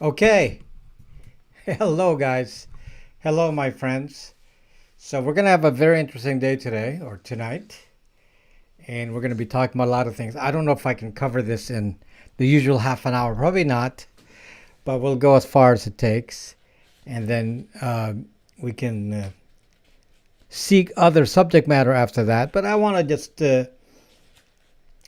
Okay. Hello, guys. Hello, my friends. So, we're going to have a very interesting day today or tonight. And we're going to be talking about a lot of things. I don't know if I can cover this in the usual half an hour. Probably not. But we'll go as far as it takes. And then we can seek other subject matter after that. But I want to just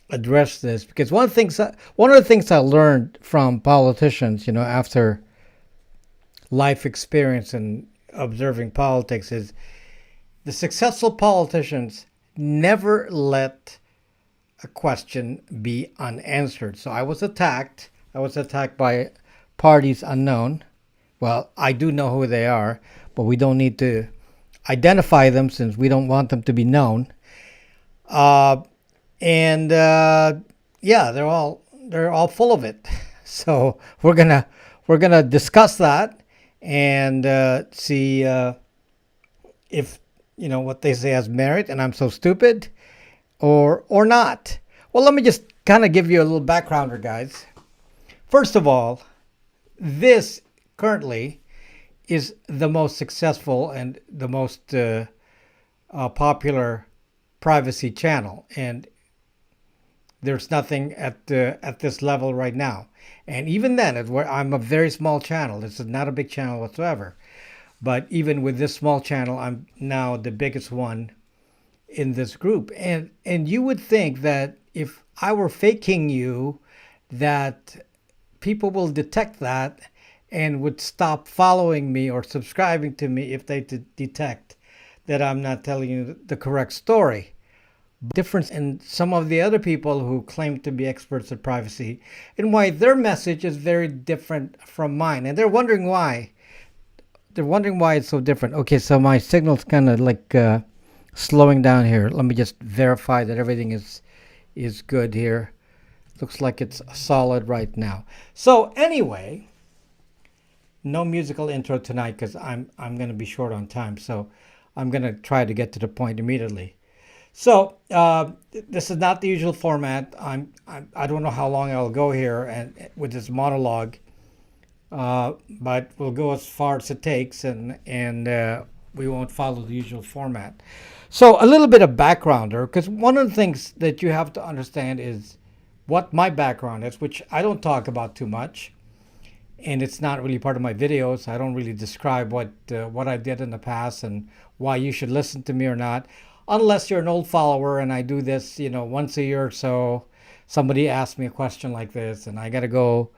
address this because one of the things I learned from politicians, after life experience and observing politics is the successful politicians never let a question be unanswered. So I was attacked. I was attacked by parties unknown. Well, I do know who they are, but we don't need to identify them since we don't want them to be known. And yeah, they're all full of it. So we're gonna discuss that and see if what they say has merit, and I'm so stupid, or not. Well, let me just kind of give you a little backgrounder, guys. First of all, this currently is the most successful and the most popular privacy channel, and there's nothing at this level right now. And even then, I'm a very small channel. This is not a big channel whatsoever. But even with this small channel, I'm now the biggest one in this group. And you would think that if I were faking you, that people will detect that and would stop following me or subscribing to me if they detect that I'm not telling you the correct story. Difference in some of the other people who claim to be experts at privacy and why their message is very different from mine. And they're wondering why. They're wondering why it's so different. Okay, so my signal's kind of like slowing down here. Let me just verify that everything is good here. Looks like it's solid right now. So anyway, no musical intro tonight because I'm going to be short on time. So I'm going to try to get to the point immediately. So this is not the usual format. I don't know how long I'll go here and with this monologue, but we'll go as far as it takes, and we won't follow the usual format. So a little bit of backgrounder, because one of the things that you have to understand is what my background is, which I don't talk about too much, and it's not really part of my videos. I don't really describe what I did in the past and why you should listen to me or not. Unless you're an old follower and I do this, once a year or so, somebody asks me a question like this and I got to go,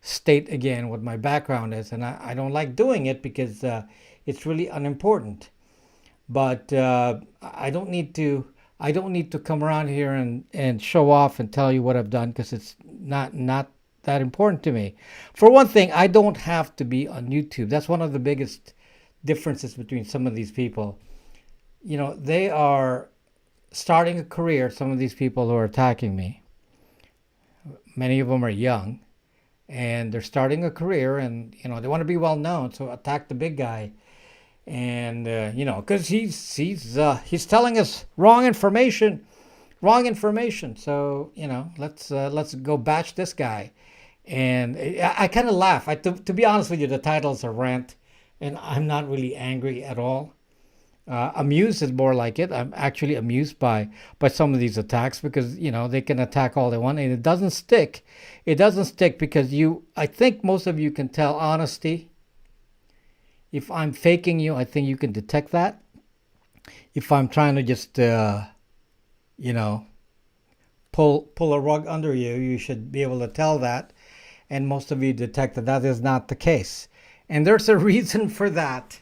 state again what my background is. And I don't like doing it because it's really unimportant. But I don't need to come around here and show off and tell you what I've done because it's not that important to me. For one thing, I don't have to be on YouTube. That's one of the biggest differences between some of these people. They are starting a career, some of these people who are attacking me. Many of them are young, and they're starting a career, and, they want to be well known, so attack the big guy. And, because he's telling us wrong information. So, let's go bash this guy. And I kind of laugh. To be honest with you, the title's a rant, and I'm not really angry at all. Amused is more like it. I'm actually amused by some of these attacks because they can attack all they want and it doesn't stick. It doesn't stick because I think most of you can tell honesty. If I'm faking you, I think you can detect that. If I'm trying to just pull a rug under you, you should be able to tell that. And most of you detect that is not the case. And there's a reason for that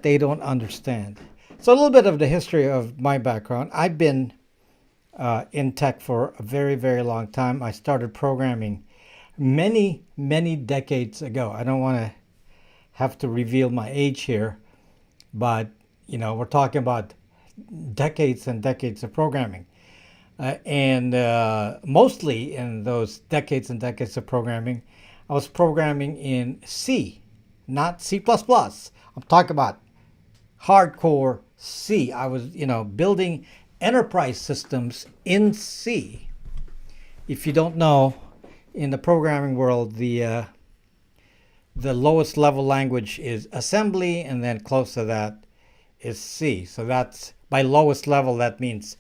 they don't understand. So a little bit of the history of my background. I've been in tech for a very, very long time. I started programming many, many decades ago. I don't want to have to reveal my age here, but we're talking about decades and decades of programming. And mostly in those decades and decades of programming, I was programming in C, not C++. I'm talking about hardcore C. I was, building enterprise systems in C. If you don't know, in the programming world, the lowest level language is assembly, and then close to that is C. So that's by lowest level, that means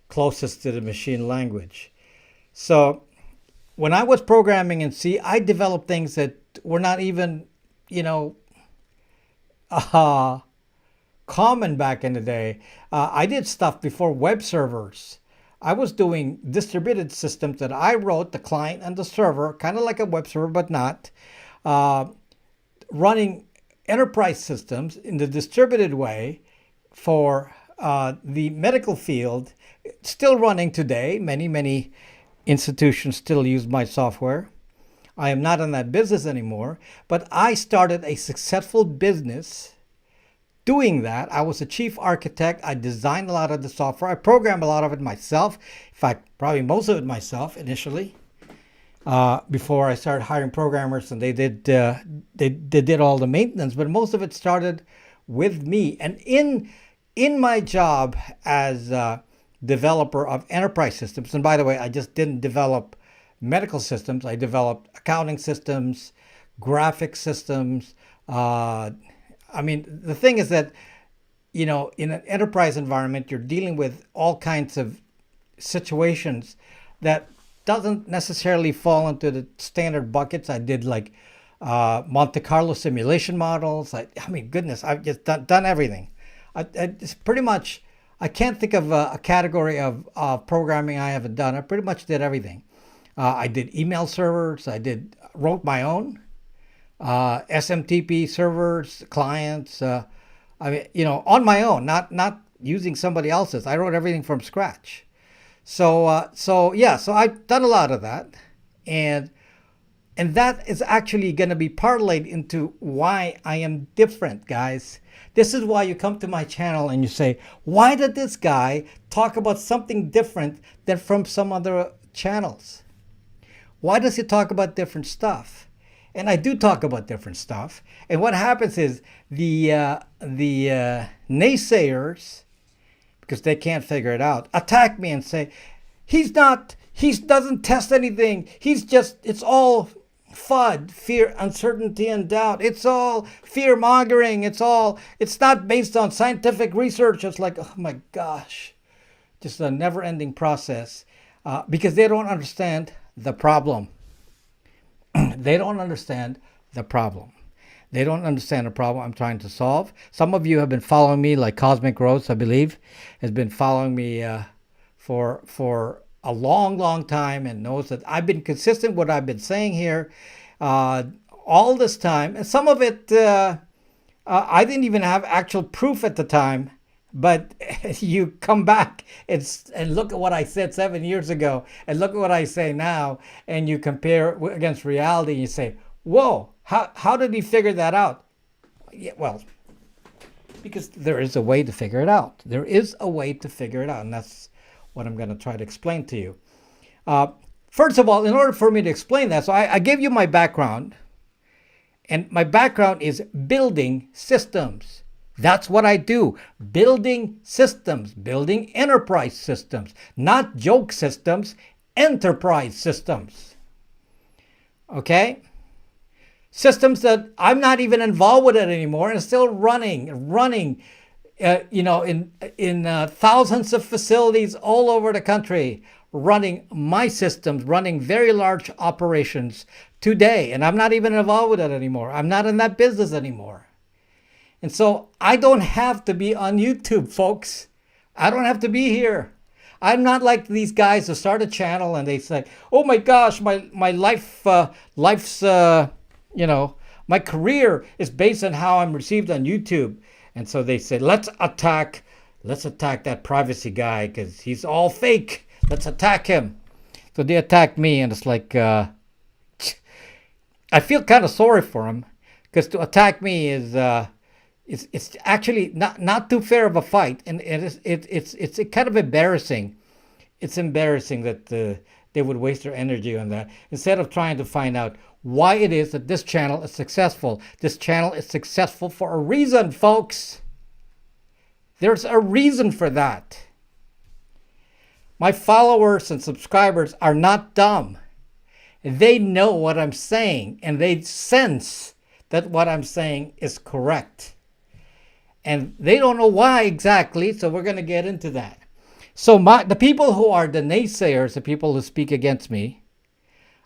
closest to the machine language. So when I was programming in C, I developed things that were not even, you know, uh, common back in the day. I did stuff before web servers. I was doing distributed systems that I wrote, the client and the server, kind of like a web server, but not. Uh, Running enterprise systems in the distributed way for the medical field, still running today. Many institutions still use my software. I am not in that business anymore, but I started a successful business doing that. I was a chief architect. I designed a lot of the software. I programmed a lot of it myself. In fact, probably most of it myself initially. Before I started hiring programmers, and they did all the maintenance, but most of it started with me. And in my job as a developer of enterprise systems, and by the way, I just didn't develop medical systems. I developed accounting systems, graphic systems. I mean, the thing is that, you know, in an enterprise environment, you're dealing with all kinds of situations that doesn't necessarily fall into the standard buckets. I did like Monte Carlo simulation models. I mean, goodness, I've just done everything. It's pretty much, I can't think of a category of programming I haven't done. I pretty much did everything. I did email servers. Wrote my own SMTP servers, clients. I mean, you know, on my own, not using somebody else's. I wrote everything from scratch. So I've done a lot of that, and that is actually going to be parlayed into why I am different, guys. This is why you come to my channel and you say, why did this guy talk about something different than from some other channels? Why does he talk about different stuff? And I do talk about different stuff. And what happens is the naysayers, because they can't figure it out, attack me and say, he doesn't test anything. It's all FUD, fear, uncertainty, and doubt. It's all fear mongering. It's not based on scientific research. It's like, oh my gosh, just a never ending process because they don't understand the problem. They don't understand the problem. They don't understand the problem I'm trying to solve. Some of you have been following me, like Cosmic Rose, I believe, has been following me for a long time and knows that I've been consistent with what I've been saying here all this time. And some of it, I didn't even have actual proof at the time. But you come back and look at what I said 7 years ago and look at what I say now, and you compare against reality and you say, whoa, how did he figure that out? Yeah, well, because there is a way to figure it out. There is a way to figure it out, and that's what I'm going to try to explain to you. First of all, in order for me to explain that, so I gave you my background, and my background is building systems. That's what I do. Building systems, building enterprise systems, not joke systems, enterprise systems. Okay? Systems that I'm not even involved with it anymore and still running, in thousands of facilities all over the country, running my systems, running very large operations today. And I'm not even involved with it anymore. I'm not in that business anymore. And so I don't have to be on YouTube, folks. I don't have to be here. I'm not like these guys who start a channel and they say, "Oh my gosh, my life's my career is based on how I'm received on YouTube." And so they say, "Let's attack that privacy guy because he's all fake. Let's attack him." So they attack me, and it's like I feel kind of sorry for him because to attack me is. It's actually not too fair of a fight, and it's kind of embarrassing. It's embarrassing that they would waste their energy on that instead of trying to find out why it is that this channel is successful. This channel is successful for a reason, folks. There's a reason for that. My followers and subscribers are not dumb. They know what I'm saying, and they sense that what I'm saying is correct. And they don't know why exactly, so we're going to get into that. So the people who are the naysayers, the people who speak against me,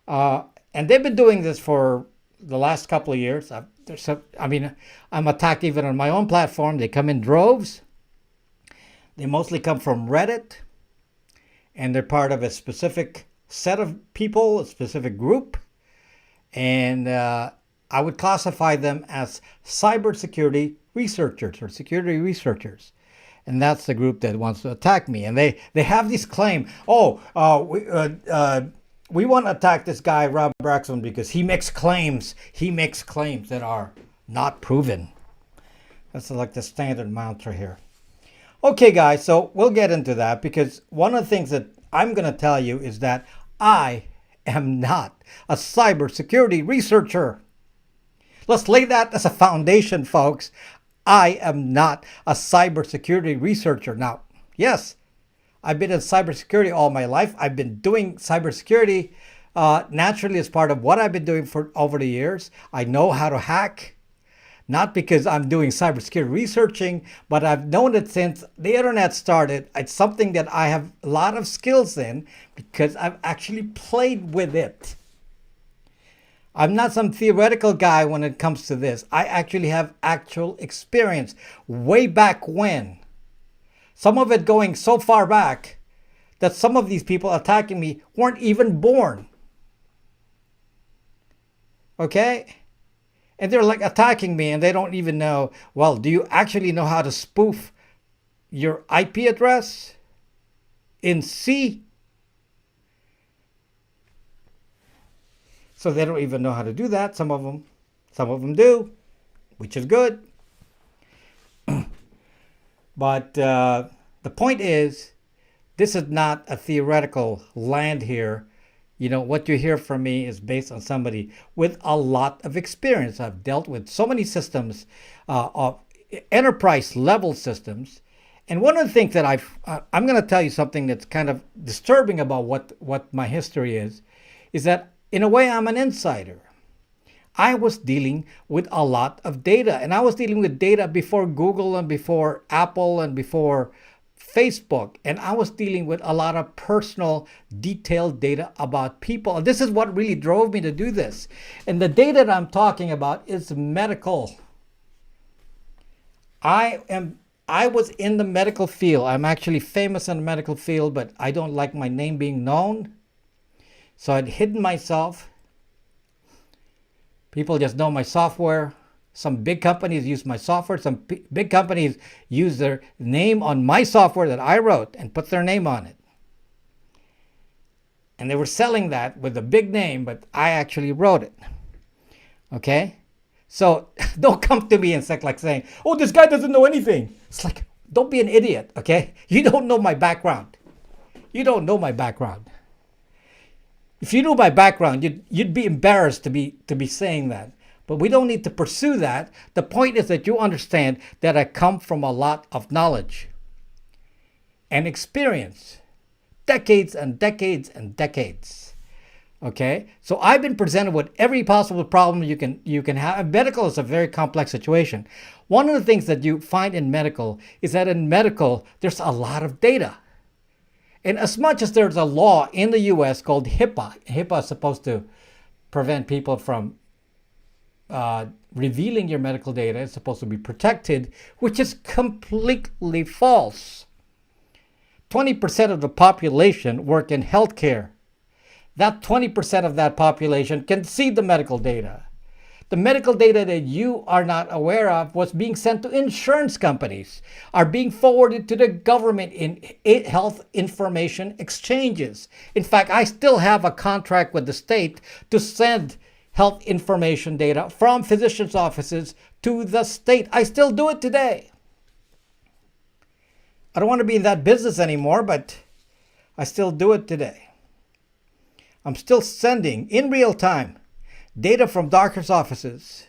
and they've been doing this for the last couple of years. I'm attacked even on my own platform. They come in droves. They mostly come from Reddit, and they're part of a specific set of people, a specific group. And I would classify them as cybersecurity researchers or security researchers. And that's the group that wants to attack me. And they have this claim, we want to attack this guy, Rob BraX2, because he makes claims. He makes claims that are not proven. That's like the standard mantra here. Okay, guys, so we'll get into that, because one of the things that I'm going to tell you is that I am not a cybersecurity researcher. Let's lay that as a foundation, folks. I am not a cybersecurity researcher. Now, yes, I've been in cybersecurity all my life. I've been doing cybersecurity naturally as part of what I've been doing for over the years. I know how to hack, not because I'm doing cybersecurity researching, but I've known it since the internet started. It's something that I have a lot of skills in because I've actually played with it. I'm not some theoretical guy when it comes to this. I actually have actual experience way back when. Some of it going so far back that some of these people attacking me weren't even born. Okay? And they're like attacking me and they don't even know, well, do you actually know how to spoof your IP address in C? So they don't even know how to do that. Some of them do, which is good. But the point is, this is not a theoretical land here. You know, what you hear from me is based on somebody with a lot of experience. I've dealt with so many systems, of enterprise level systems. And one of the things that I'm going to tell you something that's kind of disturbing about what my history is that in a way I'm an insider. I was dealing with a lot of data, and I was dealing with data before Google and before Apple and before Facebook, and I was dealing with a lot of personal, detailed data about people. And this is what really drove me to do this. And the data that I'm talking about is medical. I was in the medical field. I'm actually famous in the medical field, but I don't like my name being known. So I'd hidden myself. People just know my software. Some big companies use my software. Some big companies use their name on my software that I wrote and put their name on it. And they were selling that with a big name, but I actually wrote it. Okay? So don't come to me and like saying, oh, this guy doesn't know anything. It's like, don't be an idiot, okay? You don't know my background. You don't know my background. If you knew my background, you'd be embarrassed to be saying that. But we don't need to pursue that. The point is that you understand that I come from a lot of knowledge and experience. Decades and decades and decades. Okay? So I've been presented with every possible problem you can have. Medical is a very complex situation. One of the things that you find in medical is that in medical, there's a lot of data. And as much as there's a law in the US called HIPAA is supposed to prevent people from revealing your medical data. It's supposed to be protected, which is completely false. 20% of the population work in healthcare. That 20% of that population can see the medical data. The medical data that you are not aware of was being sent to insurance companies, are being forwarded to the government in health information exchanges. In fact, I still have a contract with the state to send health information data from physicians' offices to the state. I still do it today. I don't want to be in that business anymore, but I still do it today. I'm still sending in real time data from doctors' offices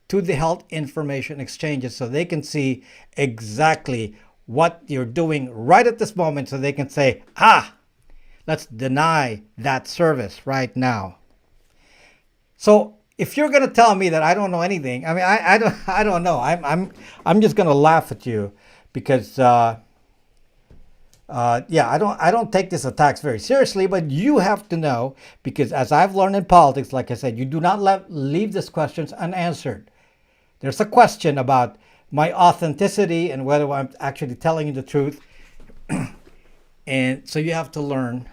to the health information exchanges so they can see exactly what you're doing right at this moment, so they can say, let's deny that service right now. So if you're going to tell me that I don't know anything, I mean, I don't know. I'm just going to laugh at you because, yeah, I don't take this attacks very seriously, but you have to know, because as I've learned in politics, like I said, you do not leave these questions unanswered. There's a question about my authenticity and whether I'm actually telling you the truth. And so you have to learn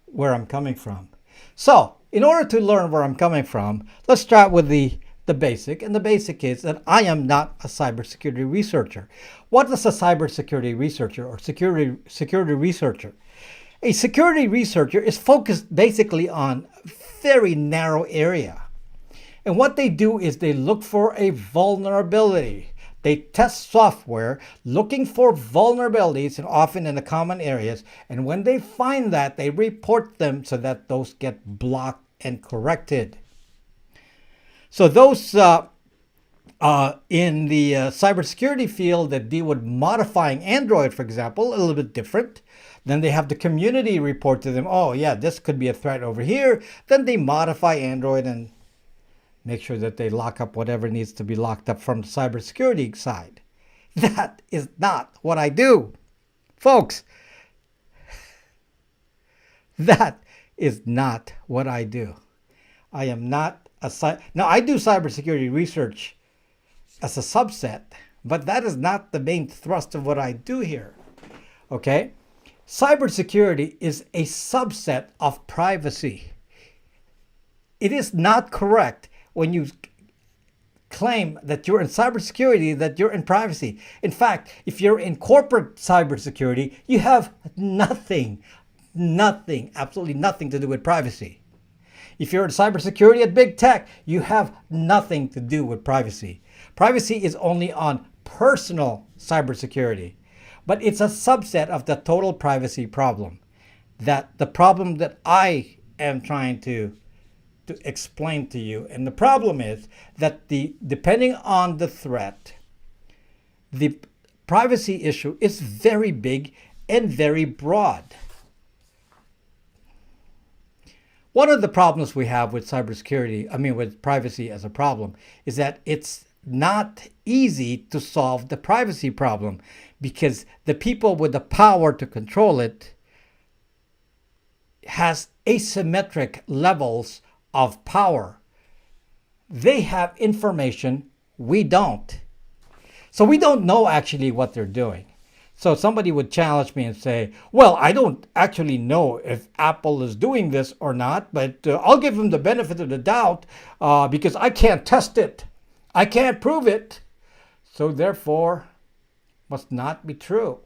where I'm coming from. So, in order to learn where I'm coming from, let's start with the basic. And the basic is that I am not a cybersecurity researcher. What is a cybersecurity researcher or security researcher? A security researcher is focused basically on a very narrow area. And what they do is they look for a vulnerability. They test software looking for vulnerabilities, and often in the common areas. And when they find that, they report them so that those get blocked and corrected. So those in the cybersecurity field that deal with modifying Android, for example, a little bit different. Then they have the community report to them, oh yeah, this could be a threat over here. Then they modify Android and make sure that they lock up whatever needs to be locked up from the cybersecurity side. That is not what I do, folks. That is not what I do. I am not now I do cybersecurity research as a subset, but that is not the main thrust of what I do here. Okay? Cybersecurity is a subset of privacy. It is not correct when you claim that you're in cybersecurity, that you're in privacy. In fact, if you're in corporate cybersecurity, you have nothing, absolutely nothing to do with privacy. If you're in cybersecurity at big tech, you have nothing to do with privacy. Privacy is only on personal cybersecurity, but it's a subset of the total privacy problem. That the problem that I am trying to explain to you. And the problem is that depending on the threat, the privacy issue is very big and very broad. One of the problems we have with cybersecurity, with privacy as a problem, is that it's not easy to solve the privacy problem because the people with the power to control it has asymmetric levels of power. They have information we don't. So we don't know actually what they're doing. So somebody would challenge me and say, well, I don't actually know if Apple is doing this or not, but I'll give them the benefit of the doubt because I can't test it. I can't prove it. So therefore, must not be true.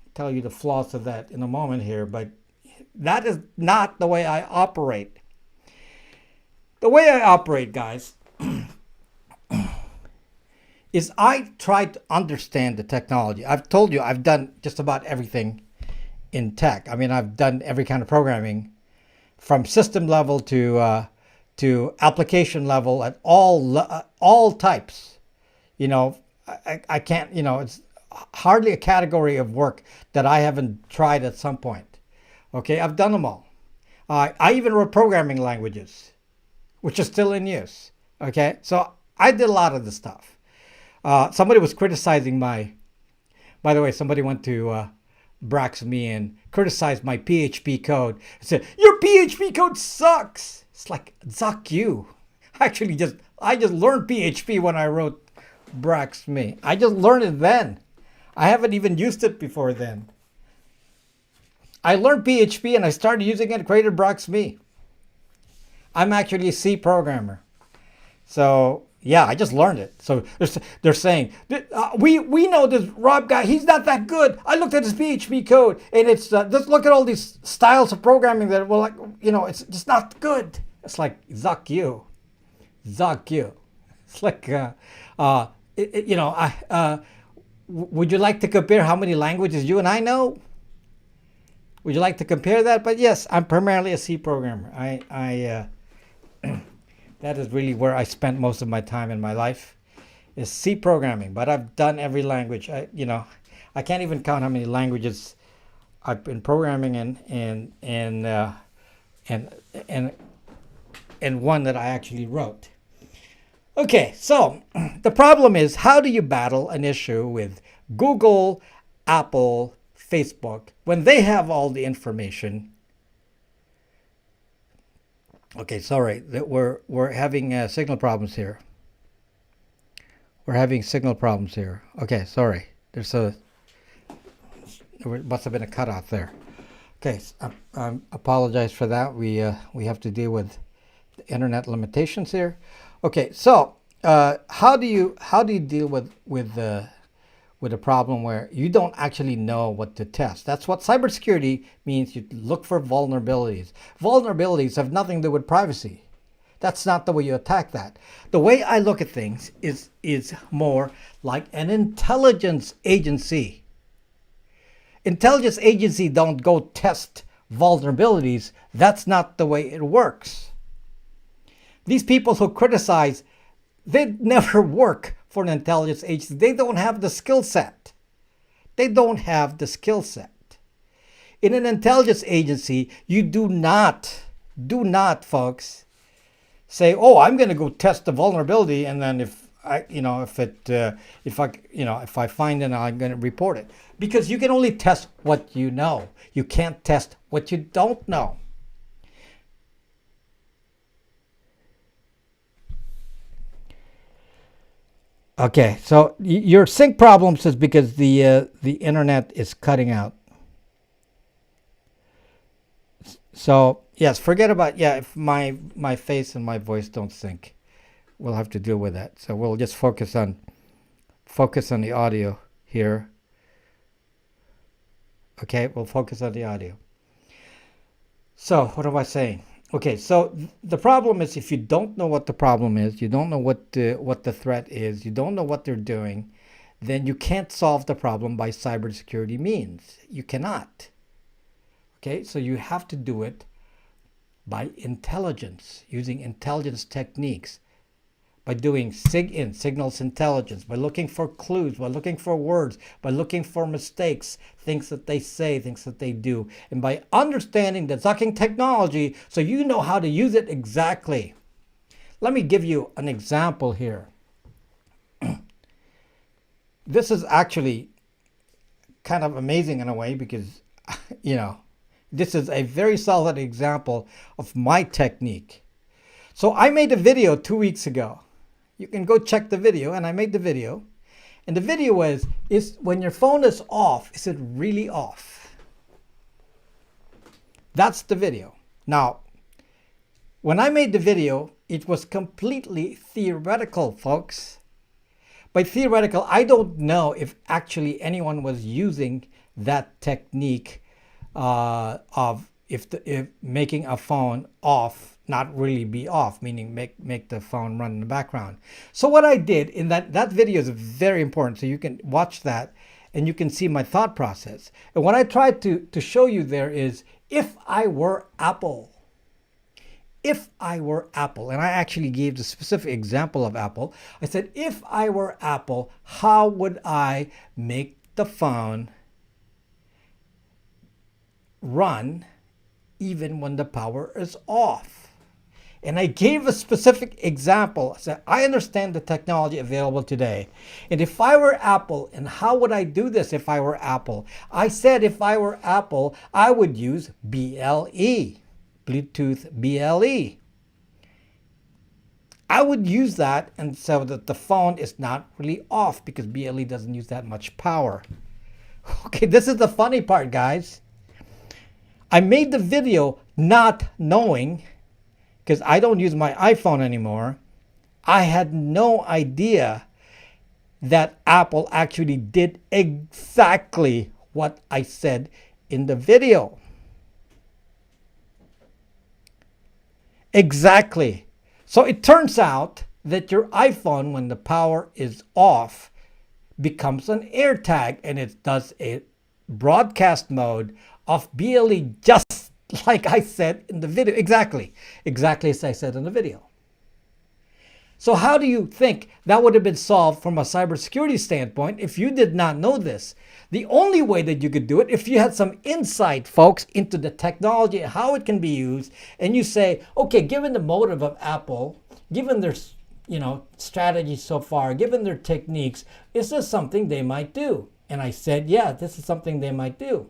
I'll tell you the flaws of that in a moment here, but that is not the way I operate. The way I operate, guys, is I try to understand the technology. I've told you I've done just about everything in tech. I've done every kind of programming from system level to application level at all types. I can't, it's hardly a category of work that I haven't tried at some point. Okay, I've done them all. I even wrote programming languages, which are still in use. Okay, so I did a lot of this stuff. Somebody was criticizing by the way, somebody went to BraX2 and criticized my PHP code. Said, your PHP code sucks. It's like, suck you. I just learned PHP when I wrote BraX2. I just learned it then. I haven't even used it before then. I learned PHP and I started using it and created BraX2. I'm actually a C programmer. So, yeah, I just learned it. So they're saying, we know this Rob guy, he's not that good. I looked at his PHP code and it's, just look at all these styles of programming that, well, it's just not good. It's like, zuck you. It's like, would you like to compare how many languages you and I know? Would you like to compare that? But yes, I'm primarily a C programmer. That is really where I spent most of my time in my life, is C programming. But I've done every language. I can't even count how many languages I've been programming in. And and one that I actually wrote. Okay, so the problem is, how do you battle an issue with Google, Apple, Facebook when they have all the information? Okay, sorry, that we're having signal problems here. We're having signal problems here. Okay, sorry. There must have been a cutoff there. Okay, apologize for that. We have to deal with the internet limitations here. Okay, so how do you deal with a problem where you don't actually know what to test? That's what cybersecurity means. You look for vulnerabilities. Vulnerabilities have nothing to do with privacy. That's not the way you attack that. The way I look at things is more like an intelligence agency. Intelligence agency don't go test vulnerabilities. That's not the way it works. These people who criticize, they never work for an intelligence agency. They don't have the skill set. They don't have the skill set. In an intelligence agency, you do not, folks, say, "Oh, I'm going to go test the vulnerability, and then if I find it, I'm going to report it." Because you can only test what you know. You can't test what you don't know. Okay, so your sync problems is because the internet is cutting out. So yes, forget about if my face and my voice don't sync, we'll have to deal with that. So we'll just focus on the audio here. Okay, we'll focus on the audio. So what am I saying? Okay, so the problem is, if you don't know what the problem is, you don't know what the threat is, you don't know what they're doing, then you can't solve the problem by cybersecurity means. You cannot. Okay, so you have to do it by intelligence, using intelligence techniques, by doing signals intelligence, by looking for clues, by looking for words, by looking for mistakes, things that they say, things that they do, and by understanding the sucking technology so you know how to use it exactly. Let me give you an example here. This is actually kind of amazing in a way because, this is a very solid example of my technique. So I made a video 2 weeks ago. You can go check the video, and I made the video. And the video is when your phone is off, is it really off? That's the video. Now, when I made the video, it was completely theoretical, folks. By theoretical, I don't know if actually anyone was using that technique of if making a phone off not really be off, meaning make the phone run in the background. So what I did in that video is very important, so you can watch that and you can see my thought process. And what I tried to show you there is, if I were Apple, and I actually gave the specific example of Apple. I said, if I were Apple, how would I make the phone run even when the power is off? And I gave a specific example. I said, I understand the technology available today. And if I were Apple, and how would I do this if I were Apple? I said, if I were Apple, I would use BLE, Bluetooth BLE. I would use that, and so that the phone is not really off, because BLE doesn't use that much power. Okay, this is the funny part, guys. I made the video not knowing, because I don't use my iPhone anymore. I had no idea that Apple actually did exactly what I said in the video. Exactly. So it turns out that your iPhone, when the power is off, becomes an AirTag, and it does a broadcast mode of BLE, just like I said in the video. Exactly as I said in the video. So how do you think that would have been solved from a cybersecurity standpoint if you did not know this? The only way that you could do it, if you had some insight, folks, into the technology and how it can be used, and you say, okay, given the motive of Apple, given their strategy so far, given their techniques, is this something they might do? And I said, yeah, this is something they might do.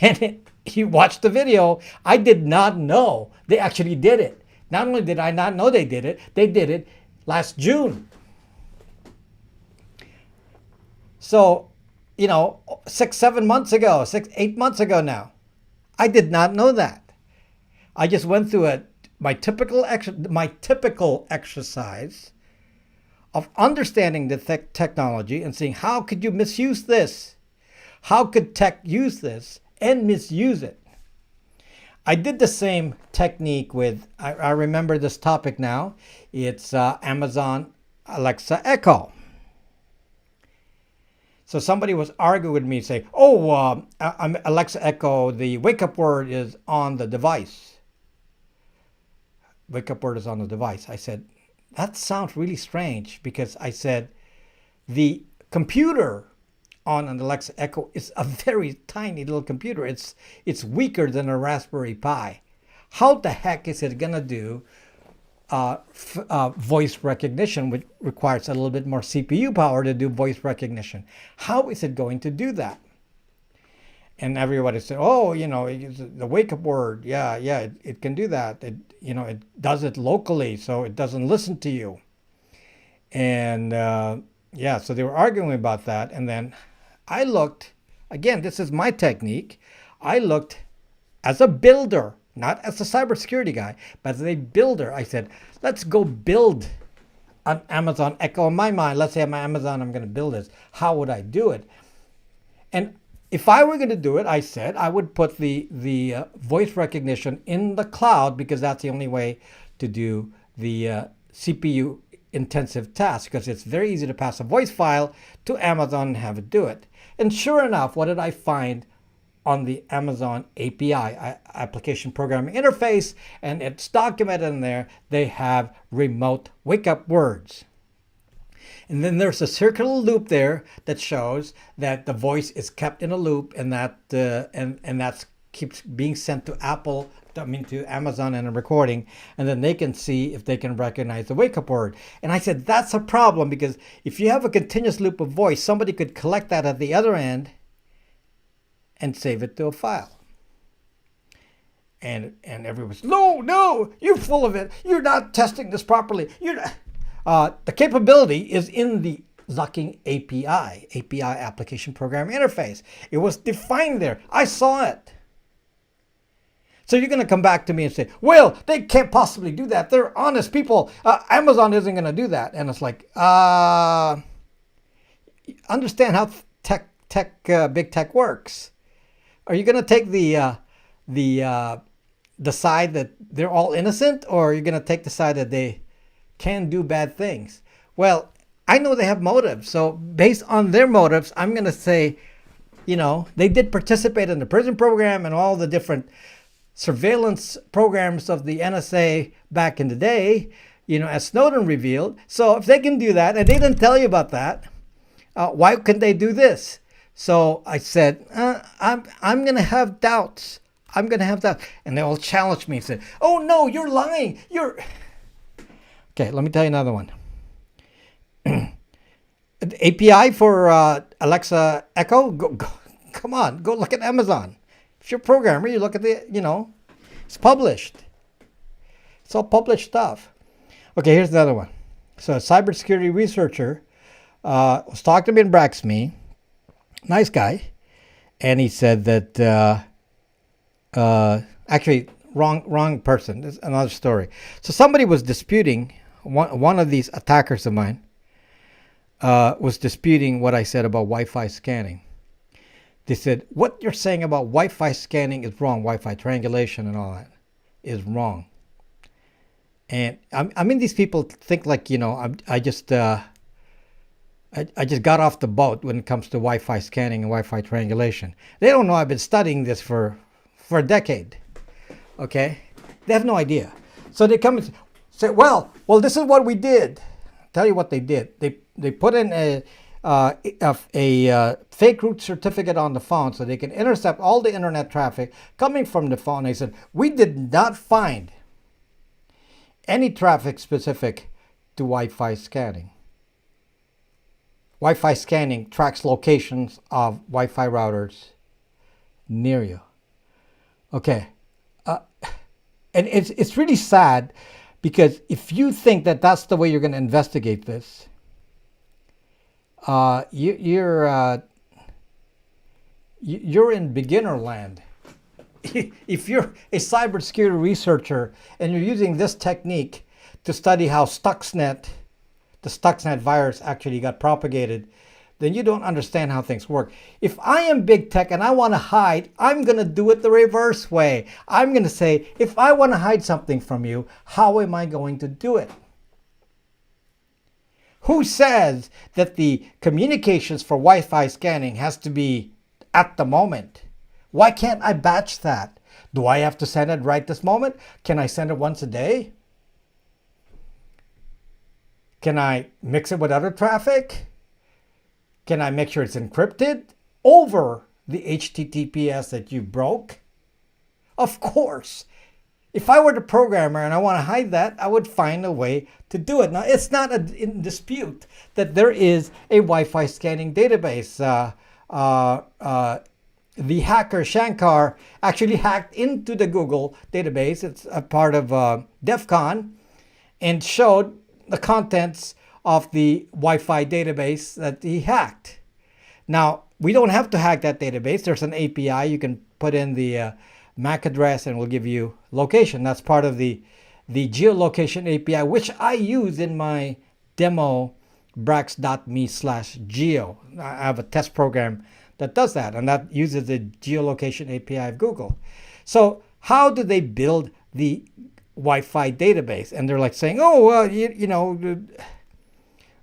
And you watched the video. I did not know they actually did it. Not only did I not know they did it last June. So, 8 months ago now. I did not know that. I just went through my typical exercise of understanding the technology and seeing how could you misuse this? How could tech use this and misuse it? I did the same technique with, I remember this topic now. It's Amazon Alexa Echo. So somebody was arguing with me, saying, Alexa Echo, the wake-up word is on the device. Wake-up word is on the device. I said, that sounds really strange, because I said, the computer on an Alexa Echo is a very tiny little computer. It's weaker than a Raspberry Pi. How the heck is it going to do voice recognition, which requires a little bit more CPU power to do voice recognition? How is it going to do that? And everybody said, the wake-up word, it can do that. It does it locally, so it doesn't listen to you. And so they were arguing about that. And then I looked, again, this is my technique. I looked as a builder, not as a cybersecurity guy, but as a builder. I said, let's go build an Amazon Echo. In my mind, let's say I'm Amazon, I'm going to build this. How would I do it? And if I were going to do it, I said I would put the voice recognition in the cloud, because that's the only way to do the CPU intensive task, because it's very easy to pass a voice file to Amazon and have it do it. And sure enough, what did I find on the Amazon API, application programming interface? And it's documented in there. They have remote wake-up words. And then there's a circular loop there that shows that the voice is kept in a loop, and that that's keeps being sent to to Amazon and a recording, and then they can see if they can recognize the wake-up word. And I said, that's a problem, because if you have a continuous loop of voice, somebody could collect that at the other end and save it to a file. And everyone's, no, you're full of it. You're not testing this properly. The capability is in the Zucking API application programming interface. It was defined there. I saw it. So you're going to come back to me and say, well, they can't possibly do that. They're honest people. Amazon isn't going to do that. And it's like, understand how big tech works. Are you going to take the side that they're all innocent, or are you going to take the side that they can do bad things? Well, I know they have motives. So based on their motives, I'm going to say, they did participate in the prison program and all the different surveillance programs of the NSA back in the day, as Snowden revealed. So if they can do that, and they didn't tell you about that, why couldn't they do this? So I said, I'm going to have doubts. And they all challenged me and said, oh no, you're lying. Okay, let me tell you another one. The API for Alexa Echo, come on, go look at Amazon. If you're a programmer, you look at it's published. It's all published stuff. Okay, here's the other one. So a cybersecurity researcher was talking to me in BraX2, nice guy, and he said that, actually, wrong person. This is another story. So somebody was disputing, one of these attackers of mine was disputing what I said about Wi-Fi scanning. They said, what you're saying about Wi-Fi scanning is wrong. Wi-Fi triangulation and all that is wrong. And these people think like, I just got off the boat when it comes to Wi-Fi scanning and Wi-Fi triangulation. They don't know I've been studying this for a decade. Okay? They have no idea. So they come and say, well, this is what we did. Tell you what they did. They put in a fake root certificate on the phone so they can intercept all the internet traffic coming from the phone. They said, we did not find any traffic specific to Wi-Fi scanning. Wi-Fi scanning tracks locations of Wi-Fi routers near you. Okay. And it's really sad, because if you think that that's the way you're going to investigate this, you're in beginner land. If you're a cybersecurity researcher and you're using this technique to study how the Stuxnet virus actually got propagated, then you don't understand how things work. If I am big tech and I want to hide, I'm going to do it the reverse way. I'm going to say, if I want to hide something from you, how am I going to do it? Who says that the communications for Wi-Fi scanning has to be at the moment? Why can't I batch that? Do I have to send it right this moment? Can I send it once a day? Can I mix it with other traffic? Can I make sure it's encrypted over the HTTPS that you broke? Of course. If I were the programmer and I want to hide that, I would find a way to do it. Now, it's not in dispute that there is a Wi-Fi scanning database. The hacker Shankar actually hacked into the Google database. It's a part of DEF CON, and showed the contents of the Wi-Fi database that he hacked. Now, we don't have to hack that database. There's an API. You can put in the MAC address and we'll give you location. That's part of the geolocation API, which I use in my demo brax.me/geo. I have a test program that does that, and that uses the geolocation API of Google. So how do they build the Wi-Fi database? And they're like saying, oh, well, you know,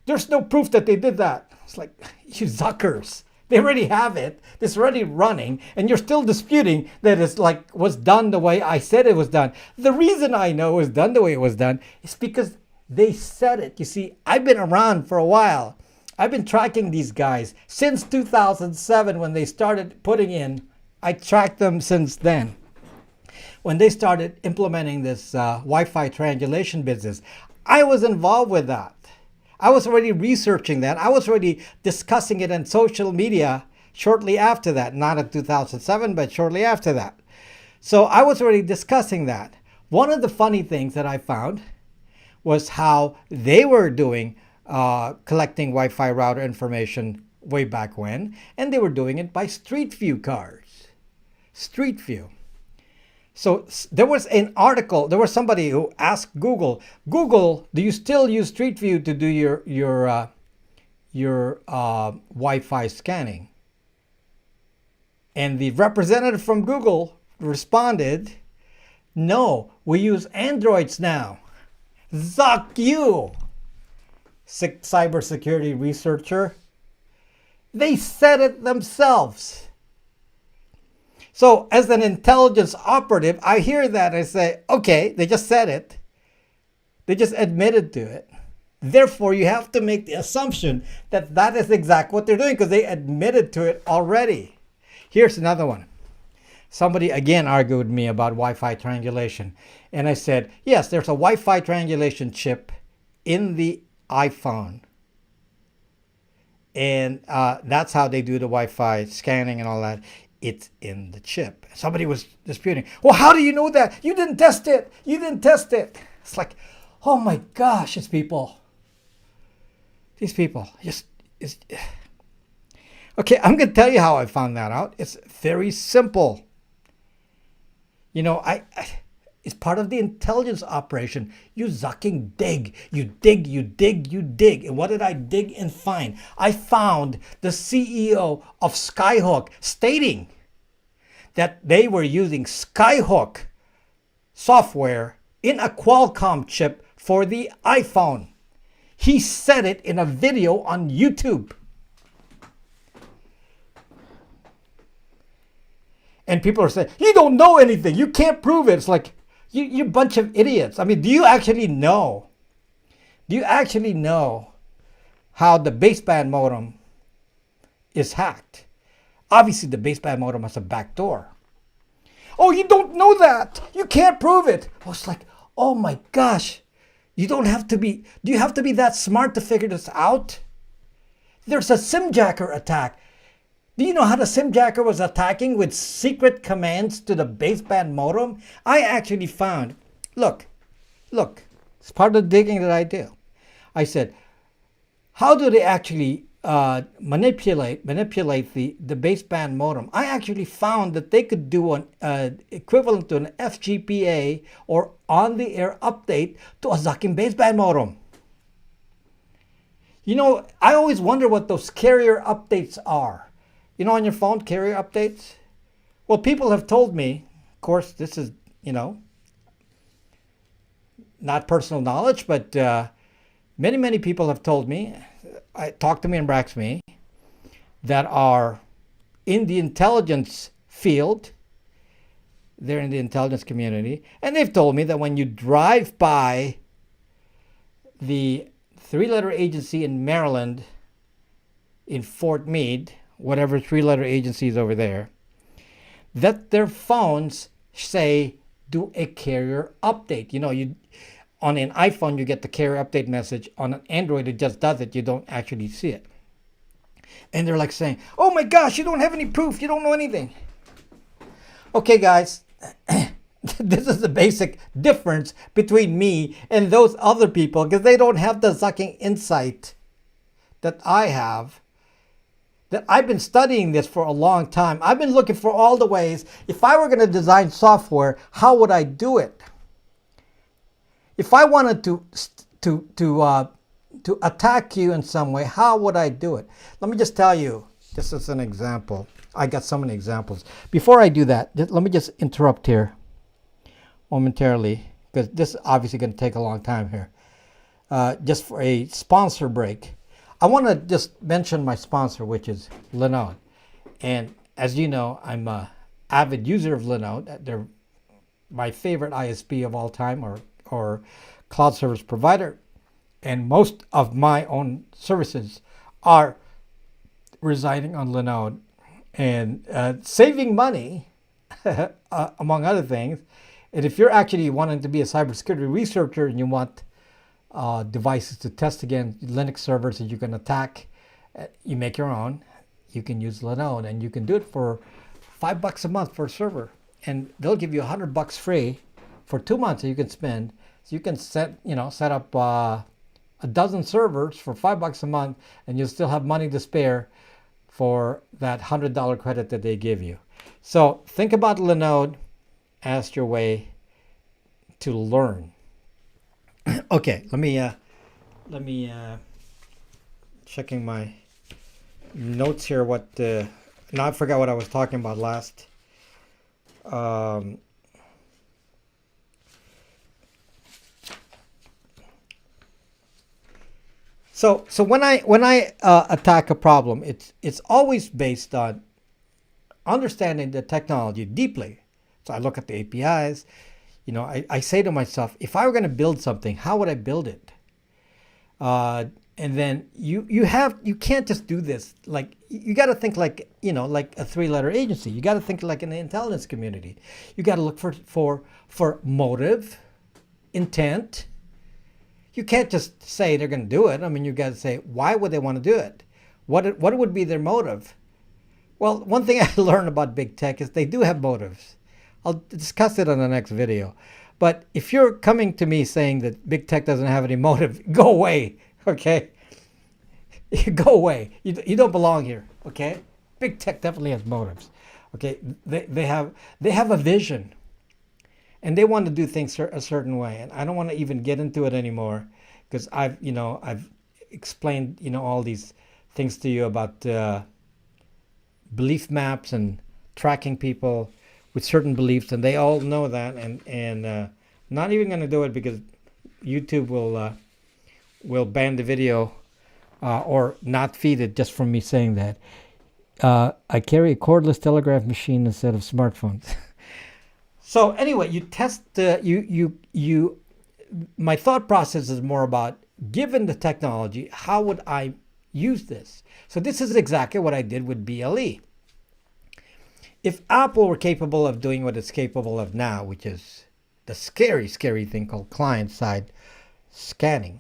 there's no proof that they did that. It's like, you suckers. They already have it. It's already running, and you're still disputing that it's like was done the way I said it was done. The reason I know it was done the way it was done is because they said it. You see, I've been around for a while. I've been tracking these guys since 2007 when they started putting in. I tracked them since then. When they started implementing this Wi-Fi triangulation business, I was involved with that. I was already researching that. I was already discussing it on social media shortly after that. Not in 2007, but shortly after that. So I was already discussing that. One of the funny things that I found was how they were doing collecting Wi-Fi router information way back when, and they were doing it by Street View cards. Street View. So there was an article, there was somebody who asked Google, do you still use Street View to do your Wi-Fi scanning? And the representative from Google responded, no, we use Androids now. Zuck you, cybersecurity researcher. They said it themselves. So as an intelligence operative, I hear that. I say, okay, they just said it. They just admitted to it. Therefore, you have to make the assumption that that is exactly what they're doing because they admitted to it already. Here's another one. Somebody again argued with me about Wi-Fi triangulation. And I said, yes, there's a Wi-Fi triangulation chip in the iPhone. And that's how they do the Wi-Fi scanning and all that. It's in the chip. Somebody was disputing. Well, how do you know that? You didn't test it. You didn't test it. It's like, oh my gosh, these people. Okay, I'm going to tell you how I found that out. It's very simple. You know, it's part of the intelligence operation. You zucking dig. You dig. And what did I dig and find? I found the CEO of Skyhook stating that they were using Skyhook software in a Qualcomm chip for the iPhone. He said it in a video on YouTube. And people are saying, you don't know anything. You can't prove it. It's like, You're a bunch of idiots. I mean, do you actually know? Do you actually know how the baseband modem is hacked? Obviously, the baseband modem has a backdoor. Oh, you don't know that. You can't prove it. I was like, oh my gosh. You don't have to be, do you have to be that smart to figure this out? There's a simjacker attack. Do you know how the simjacker was attacking with secret commands to the baseband modem? I actually found, look, it's part of the digging that I do. I said, how do they actually manipulate the baseband modem? I actually found that they could do an equivalent to an FGPA or on-the-air update to a Zucking baseband modem. You know, I always wonder what those carrier updates are. You know, on your phone, carrier updates? Well, people have told me, of course, this is, you know, not personal knowledge, but many people have told me, talk to me and BraX2 that are in the intelligence field. They're in the intelligence community. And they've told me that when you drive by the 3-letter agency in Maryland, in Fort Meade, whatever 3-letter agency is over there, that their phones say, do a carrier update. You know, you on an iPhone, you get the carrier update message. On an Android, it just does it. You don't actually see it. And they're like saying, oh my gosh, you don't have any proof. You don't know anything. Okay, guys, this is the basic difference between me and those other people, because they don't have the sucking insight that I have. That I've been studying this for a long time. I've been looking for all the ways. If I were going to design software, how would I do it? If I wanted to attack you in some way, how would I do it? Let me just tell you, just as an example. I got so many examples. Before I do that, let me just interrupt here momentarily, because this is obviously going to take a long time here. Just for a sponsor break. I want to just mention my sponsor, which is Linode. And as you know, I'm an avid user of Linode. They're my favorite ISP of all time, or cloud service provider. And most of my own services are residing on Linode. And saving money, among other things. And if you're actually wanting to be a cybersecurity researcher and you want devices to test against Linux servers that you can attack, you make your own. You can use Linode, and you can do it for $5 a month for a server, and they'll give you $100 free for 2 months that you can spend. So you can set up a dozen servers for $5 a month, and you'll still have money to spare for that $100 credit that they give you. So think about Linode as your way to learn. Okay, let me checking my notes here. Now I forgot what I was talking about last. So when I attack a problem, it's always based on understanding the technology deeply. So I look at the APIs. You know, I say to myself, if I were going to build something, how would I build it? And then you can't just do this. Like, you got to think like a 3-letter agency. You got to think like in the intelligence community. You got to look for motive, intent. You can't just say they're going to do it. I mean, you got to say, why would they want to do it? What would be their motive? Well, one thing I learned about big tech is they do have motives. I'll discuss it on the next video. But if you're coming to me saying that big tech doesn't have any motive, go away, okay? Go away. You don't belong here, okay? Big tech definitely has motives, okay? They have a vision, and they want to do things a certain way. And I don't want to even get into it anymore, because I've explained all these things to you about belief maps and tracking people with certain beliefs, and they all know that, and not even going to do it because YouTube will ban the video or not feed it just from me saying that. I carry a cordless telegraph machine instead of smartphones. So anyway, you test the you. My thought process is more about, given the technology, how would I use this? So this is exactly what I did with BLE. If Apple were capable of doing what it's capable of now, which is the scary, scary thing called client-side scanning.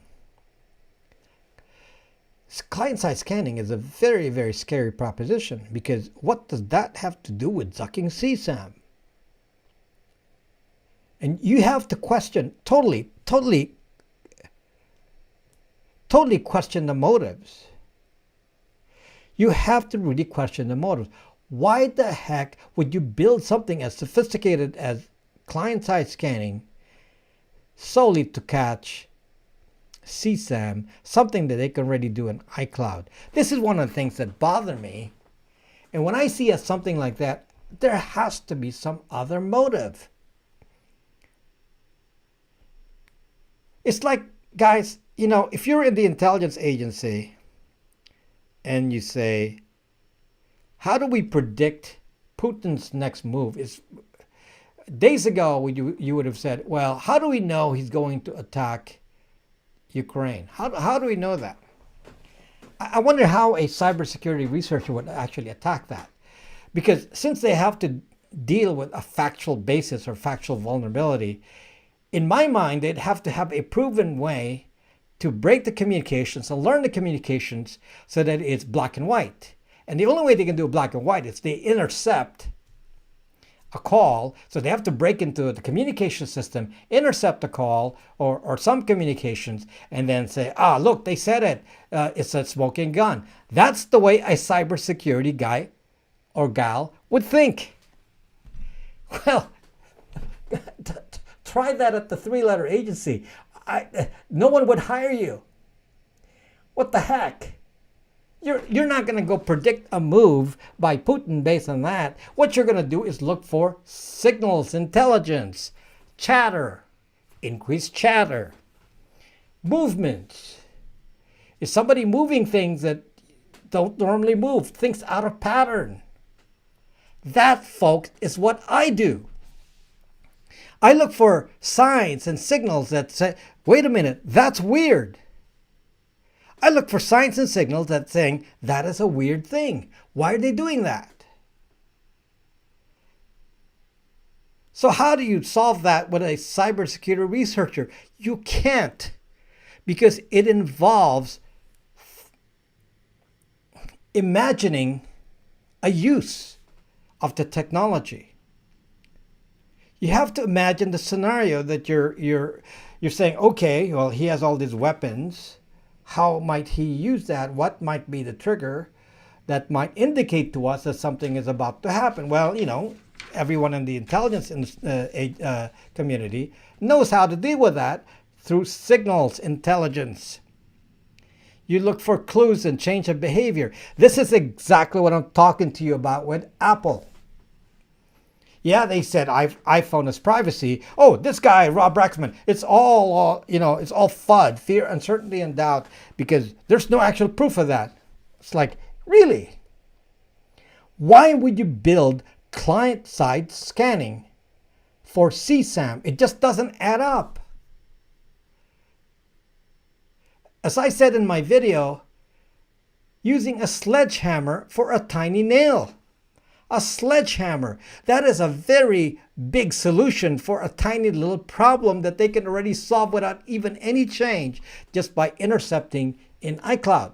Client-side scanning is a very, very scary proposition, because what does that have to do with zucking CSAM? And you have to question, totally question the motives. You have to really question the motives. Why the heck would you build something as sophisticated as client-side scanning solely to catch CSAM, something that they can already do in iCloud? This is one of the things that bother me. And when I see something like that, there has to be some other motive. It's like, guys, if you're in the intelligence agency and you say, how do we predict Putin's next move? Days ago, you would have said, well, how do we know he's going to attack Ukraine? How do we know that? I wonder how a cybersecurity researcher would actually attack that. Because since they have to deal with a factual basis or factual vulnerability, in my mind, they'd have to have a proven way to break the communications and learn the communications so that it's black and white. And the only way they can do black and white is they intercept a call. So they have to break into the communication system, intercept a call or some communications, and then say, look, they said it. It's a smoking gun. That's the way a cybersecurity guy or gal would think. Well, try that at the three-letter agency. No one would hire you. What the heck? You're not going to go predict a move by Putin based on that. What you're going to do is look for signals, intelligence, chatter, increased chatter, movements. Is somebody moving things that don't normally move, things out of pattern? That, folks, is what I do. I look for signs and signals that say, wait a minute, that's weird. I look for signs and signals that saying, that is a weird thing. Why are they doing that? So how do you solve that with a cybersecurity researcher? You can't, because it involves imagining a use of the technology. You have to imagine the scenario that you're saying, okay, well, he has all these weapons. How might he use that? What might be the trigger that might indicate to us that something is about to happen? Well, everyone in the intelligence community knows how to deal with that through signals intelligence. You look for clues and change of behavior. This is exactly what I'm talking to you about with Apple. Yeah, they said iPhone is privacy. Oh, this guy, Rob Braxman, it's all FUD, fear, uncertainty, and doubt, because there's no actual proof of that. It's like, really? Why would you build client-side scanning for CSAM? It just doesn't add up. As I said in my video, using a sledgehammer for a tiny nail. A sledgehammer. That is a very big solution for a tiny little problem that they can already solve without even any change, just by intercepting in iCloud.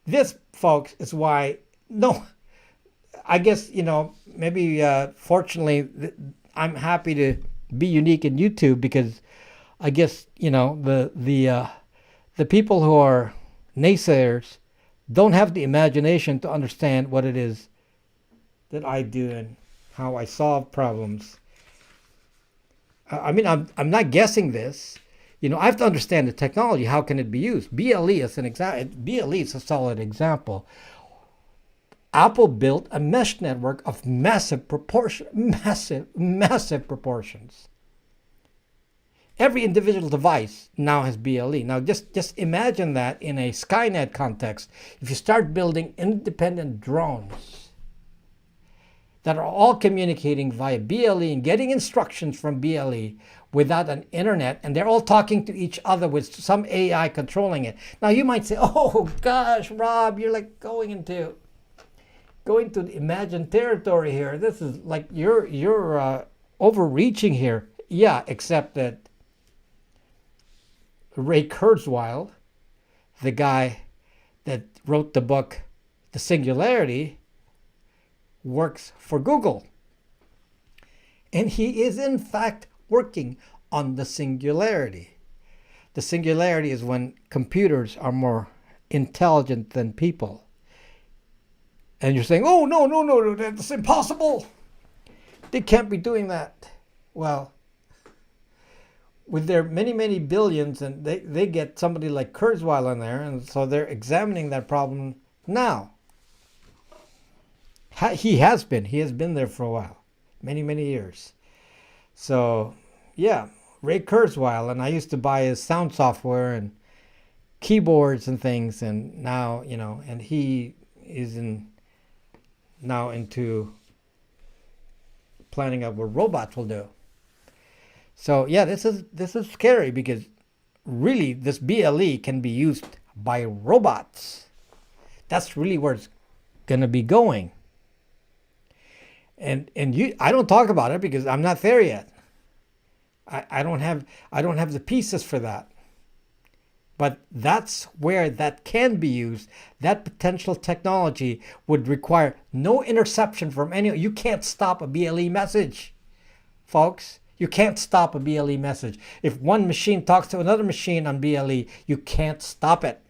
This, folks, is why, I guess, maybe fortunately, I'm happy to be unique in YouTube, because I guess, the people who are naysayers don't have the imagination to understand what it is that I do and how I solve problems. I'm not guessing this. I have to understand the technology. How can it be used? BLE is an example. BLE is a solid example. Apple built a mesh network of massive proportions. Every individual device now has BLE. Now, just imagine that in a Skynet context. If you start building independent drones that are all communicating via BLE and getting instructions from BLE without an internet, and they're all talking to each other with some AI controlling it. Now you might say, "Oh gosh, Rob, you're like going into the imagined territory here. This is like you're overreaching here." Yeah, except that Ray Kurzweil, the guy that wrote the book The Singularity, works for Google. And he is in fact working on the singularity. The singularity is when computers are more intelligent than people. And you're saying, "Oh, no, no, no, no, that's impossible. They can't be doing that." Well, with their many, many billions, and they get somebody like Kurzweil in there, and so they're examining that problem now. He has been there for a while, many, many years. So, yeah, Ray Kurzweil, and I used to buy his sound software and keyboards and things, and now, and he is now into planning out what robots will do. So yeah, this is scary because really this BLE can be used by robots. That's really where it's gonna be going. And I don't talk about it because I'm not there yet. I don't have the pieces for that. But that's where that can be used. That potential technology would require no interception from any. You can't stop a BLE message, folks. You can't stop a BLE message. If one machine talks to another machine on BLE, you can't stop it.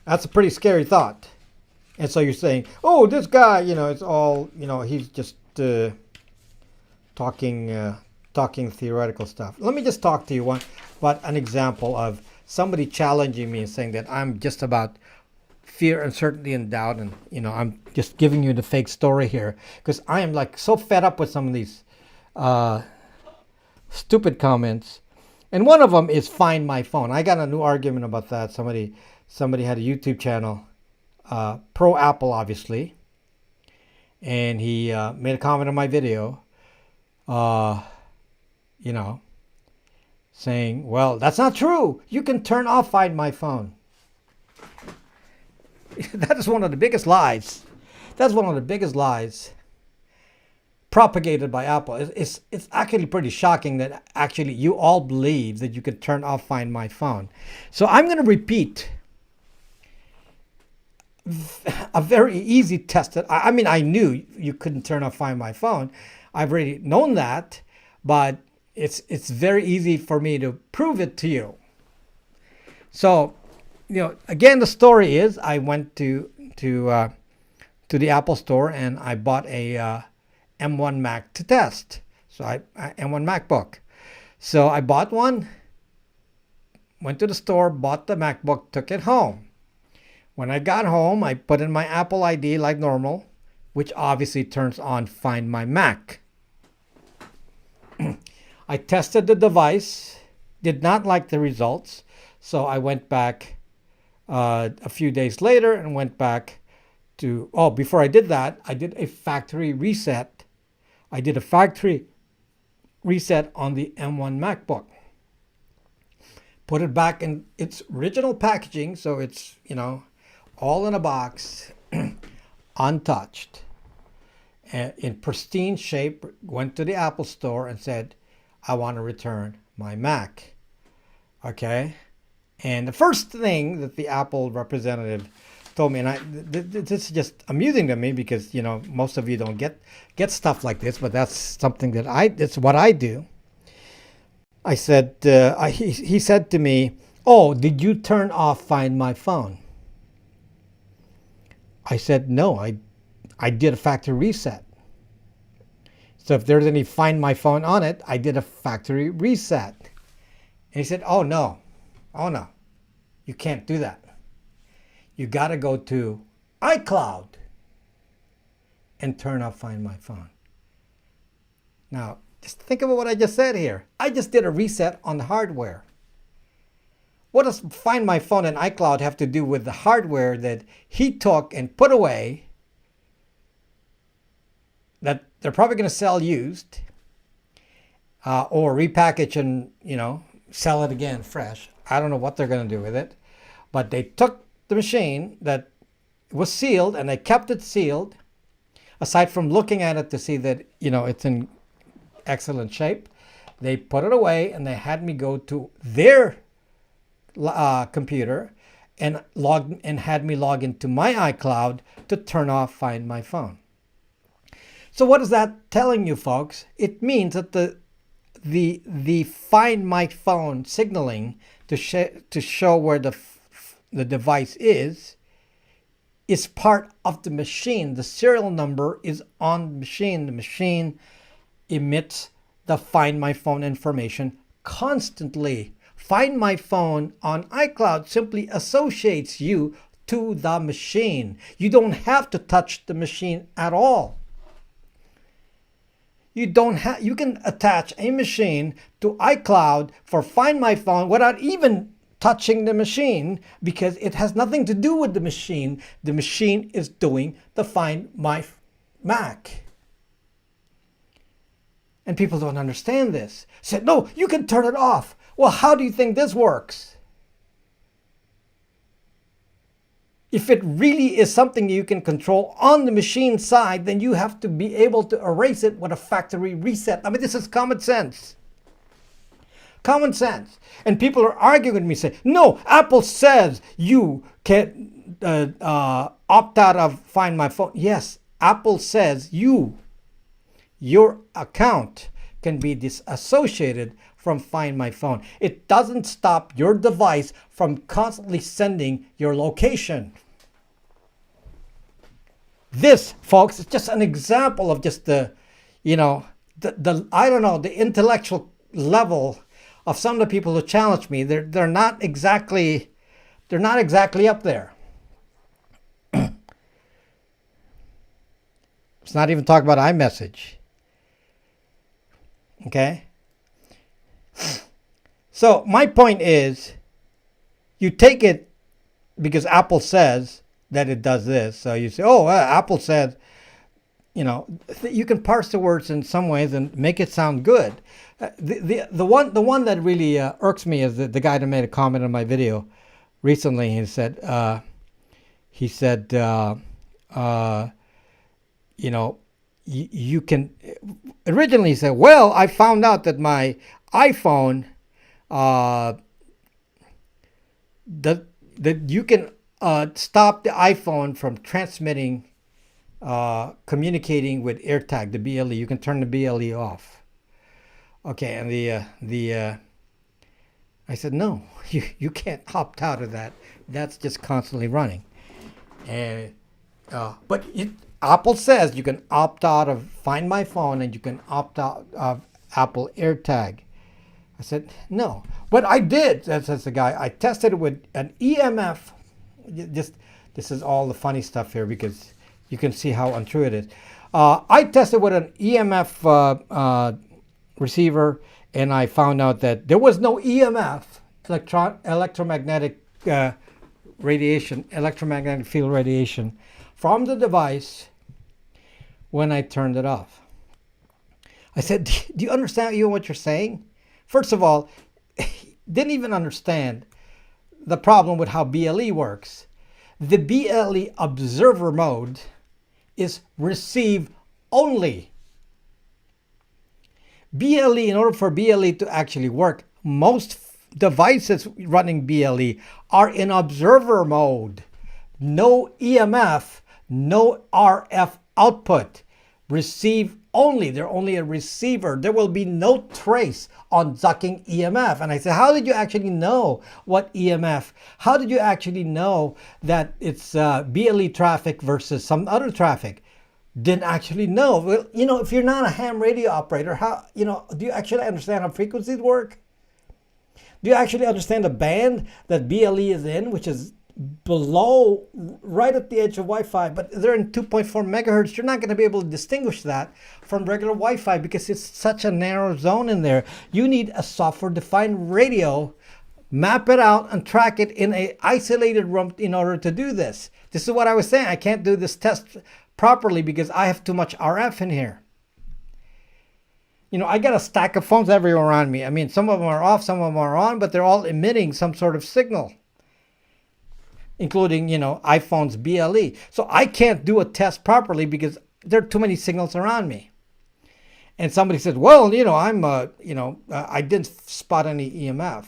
That's a pretty scary thought. And so you're saying, "Oh, this guy, it's all, he's just talking theoretical stuff." Let me just talk to you about an example of somebody challenging me and saying that I'm just about fear, uncertainty, and doubt, and I'm just giving you the fake story here because I am like so fed up with some of these stupid comments. And one of them is "find my phone." I got a new argument about that. Somebody had a YouTube channel, pro Apple obviously, and he made a comment on my video, saying, "Well, that's not true. You can turn off Find My Phone." That is one of the biggest lies. That's one of the biggest lies propagated by Apple. It's actually pretty shocking that actually you all believe that you could turn off Find My Phone. So I'm going to repeat a very easy test that I mean, I knew you couldn't turn off Find My Phone. I've already known that, but it's very easy for me to prove it to you. So, again, the story is I went to the Apple store and I bought a M1 Mac to test. So M1 MacBook. So I bought one, went to the store, bought the MacBook, took it home. When I got home, I put in my Apple ID like normal, which obviously turns on Find My Mac. I tested the device, did not like the results, so I went back a few days later and went back to, before I did that, I did a factory reset. I did a factory reset on the M1 MacBook. Put it back in its original packaging, so it's, all in a box, untouched, in pristine shape. Went to the Apple store and said, "I want to return my Mac." Okay? And the first thing that the Apple representative told me, and this is just amusing to me because, most of you don't get stuff like this, but that's something that it's what I do. I said, he said to me, "Oh, did you turn off Find My Phone?" I said, "No, I did a factory reset." So if there's any Find My Phone on it, I did a factory reset. And he said, oh no, you can't do that. You got to go to iCloud and turn off Find My Phone. Now, just think about what I just said here. I just did a reset on the hardware. What does Find My Phone and iCloud have to do with the hardware that he took and put away that they're probably going to sell used or repackage and, sell it again fresh? I don't know what they're going to do with it. But they took the machine that was sealed and they kept it sealed, aside from looking at it to see that, it's in excellent shape. They put it away and they had me go to their computer and had me log into my iCloud to turn off Find My Phone. So what is that telling you, folks? It means that the Find My Phone signaling to show where the device is part of the machine. The serial number is on the machine. The machine emits the Find My Phone information constantly. Find My Phone on iCloud simply associates you to the machine. You don't have to touch the machine at all. You can attach a machine to iCloud for Find My Phone without even touching the machine, because it has nothing to do with the machine. The machine is doing the Find My Mac. And people don't understand this. Said, no, you can turn it off. Well, how do you think this works? If it really is something you can control on the machine side, then you have to be able to erase it with a factory reset. I mean, this is common sense. Common sense. And people are arguing with me, saying, no, Apple says you can opt out of Find My Phone. Yes, Apple says your account can be disassociated from Find My Phone. It doesn't stop your device from constantly sending your location. This, folks, is just an example of just the intellectual level of some of the people who challenge me. They're not exactly up there. Let's not even talk about iMessage. Okay? So my point is, you take it because Apple says that it does this. So you say, oh, Apple said, you can parse the words in some ways and make it sound good. The one that really irks me is the guy that made a comment on my video recently. He said, you can, originally he said, well, I found out that my iPhone, that you can stop the iPhone from transmitting, communicating with AirTag, the BLE. You can turn the BLE off. Okay, and I said, no, you can't opt out of that. That's just constantly running. And but Apple says you can opt out of Find My Phone and you can opt out of Apple AirTag. I said, no. But I did, says the guy. I tested it with an EMF. This is all the funny stuff here because you can see how untrue it is. I tested with an EMF receiver, and I found out that there was no EMF, electromagnetic radiation, electromagnetic field radiation, from the device when I turned it off. I said, do you understand what you're saying? First of all, didn't even understand the problem with how BLE works. The BLE observer mode is receive only. BLE, in order for BLE to actually work, most devices running BLE are in observer mode. No EMF, no RF output. Receive only. They're only a receiver. There will be no trace on ducking EMF. And I said, how did you actually know what EMF? How did you actually know that it's BLE traffic versus some other traffic? Didn't actually know. Well, if you're not a ham radio operator, how, do you actually understand how frequencies work? Do you actually understand the band that BLE is in, which is below, right at the edge of Wi-Fi, but they're in 2.4 megahertz. You're not going to be able to distinguish that from regular Wi-Fi because it's such a narrow zone in there. You need a software-defined radio map it out and track it in a isolated room in order to do this. This is what I was saying. I can't do this test properly because I have too much RF in here. You know, I got a stack of phones everywhere around me. I mean, some of them are off, some of them are on, but they're all emitting some sort of signal, including, you know, iPhone's BLE. So I can't do a test properly because there are too many signals around me. And somebody said, well, you know, I didn't spot any EMF.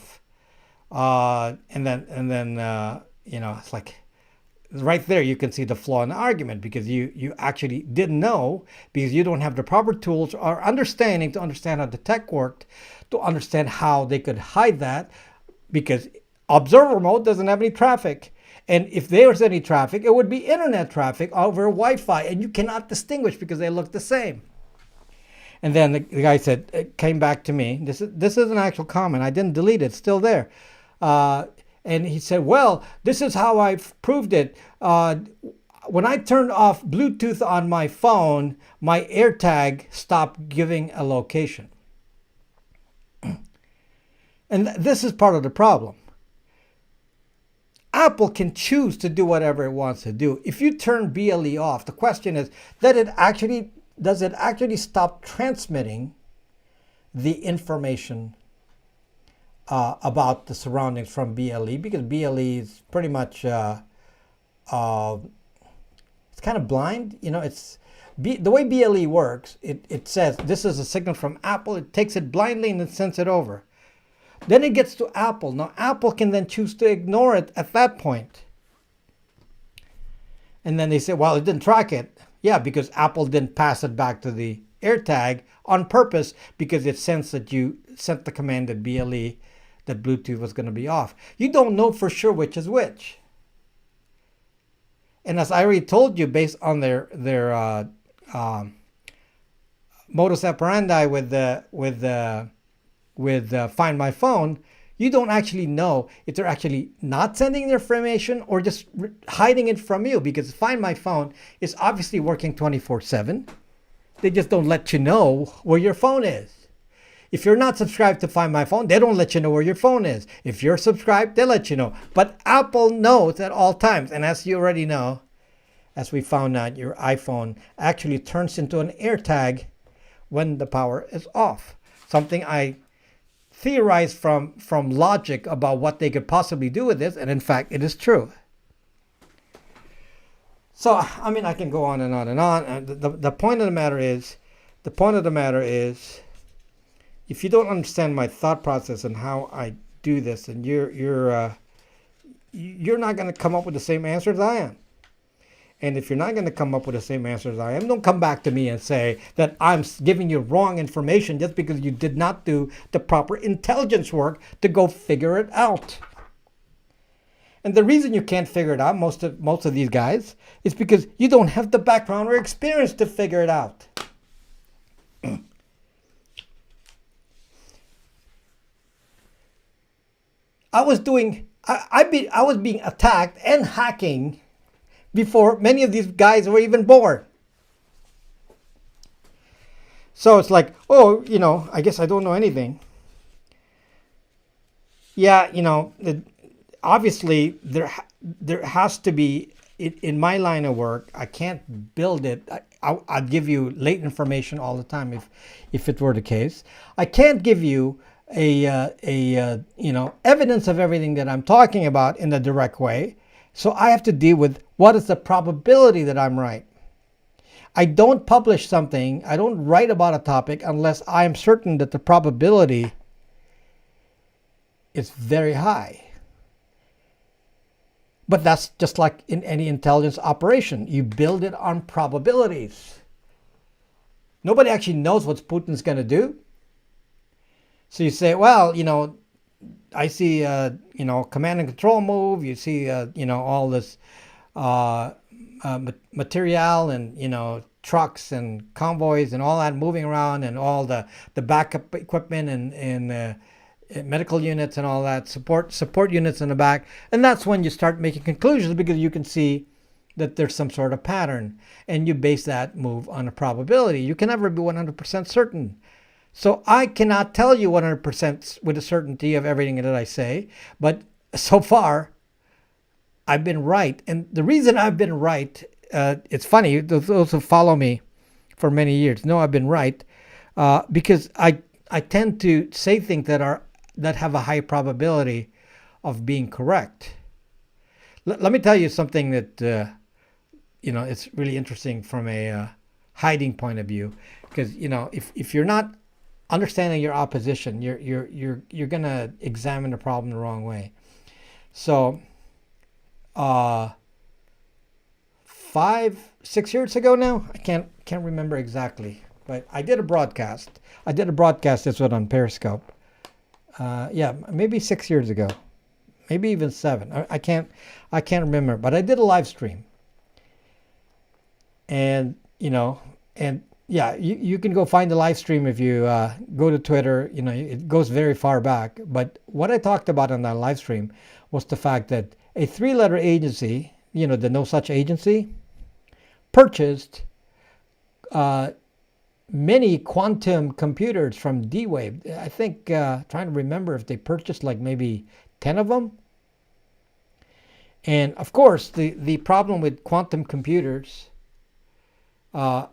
And then you know, it's like right there you can see the flaw in the argument, because you actually didn't know, because you don't have the proper tools or understanding to understand how the tech worked, to understand how they could hide that, because observer mode doesn't have any traffic. And if there's any traffic, it would be internet traffic over Wi-Fi, and you cannot distinguish because they look the same. And then the guy said, it came back to me. This is an actual comment. I didn't delete it. It's still there. And he said, well, this is how I've proved it. When I turned off Bluetooth on my phone, my AirTag stopped giving a location. And this is part of the problem. Apple can choose to do whatever it wants to do. If you turn BLE off, the question is, does it actually stop transmitting the information about the surroundings from BLE? Because BLE is pretty much it's kind of blind. You know, it's the way BLE works. It says this is a signal from Apple. It takes it blindly and then sends it over. Then it gets to Apple. Now Apple can then choose to ignore it at that point. And then they say, well, it didn't track it. Yeah, because Apple didn't pass it back to the AirTag on purpose, because it sensed that you sent the command that BLE, that Bluetooth was going to be off. You don't know for sure which is which. And as I already told you, based on their modus operandi with Find My Phone, you don't actually know if they're actually not sending the information or just hiding it from you, because Find My Phone is obviously working 24/7. They just don't let you know where your phone is. If you're not subscribed to Find My Phone, they don't let you know where your phone is. If you're subscribed, they let you know. But Apple knows at all times. And as you already know, as we found out, your iPhone actually turns into an AirTag when the power is off. Something I theorized from logic about what they could possibly do with this, and in fact it is true. So I mean, I can go on and on and on. And the point of the matter is, if you don't understand my thought process and how I do this, and you're not going to come up with the same answer as I am. And if you're not going to come up with the same answer as I am, don't come back to me and say that I'm giving you wrong information just because you did not do the proper intelligence work to go figure it out. And the reason you can't figure it out, most of these guys, is because you don't have the background or experience to figure it out. I was being attacked and hacking before many of these guys were even born. So it's like, oh, you know, I guess I don't know anything. Yeah, you know, obviously there has to be, in my line of work, I can't build it. I'd give you late information all the time if it were the case. I can't give you evidence of everything that I'm talking about in a direct way. So I have to deal with what is the probability that I'm right. I don't publish something, I don't write about a topic unless I am certain that the probability is very high. But that's just like in any intelligence operation. You build it on probabilities. Nobody actually knows what Putin's going to do. So you say, well, you know, I see, command and control move. You see, all this material and, trucks and convoys and all that moving around, and all the backup equipment and medical units and all that, support units in the back. And that's when you start making conclusions, because you can see that there's some sort of pattern, and you base that move on a probability. You can never be 100% certain. So I cannot tell you 100% with a certainty of everything that I say, but so far I've been right. And the reason I've been right, it's funny, those who follow me for many years know I've been right, because I tend to say things that have a high probability of being correct. Let me tell you something that it's really interesting from a hiding point of view, because if you're not understanding your opposition, you're gonna examine the problem the wrong way. So, 5, 6 years ago now, I can't remember exactly, but I did a broadcast. This one on Periscope. Yeah, maybe 6 years ago, maybe even 7. I can't remember, but I did a live stream, and yeah, you can go find the live stream if you go to Twitter. It goes very far back. But what I talked about on that live stream was the fact that a 3-letter agency, the No Such Agency, purchased many quantum computers from D-Wave. I think, trying to remember if they purchased like maybe 10 of them. And of course, the problem with quantum computers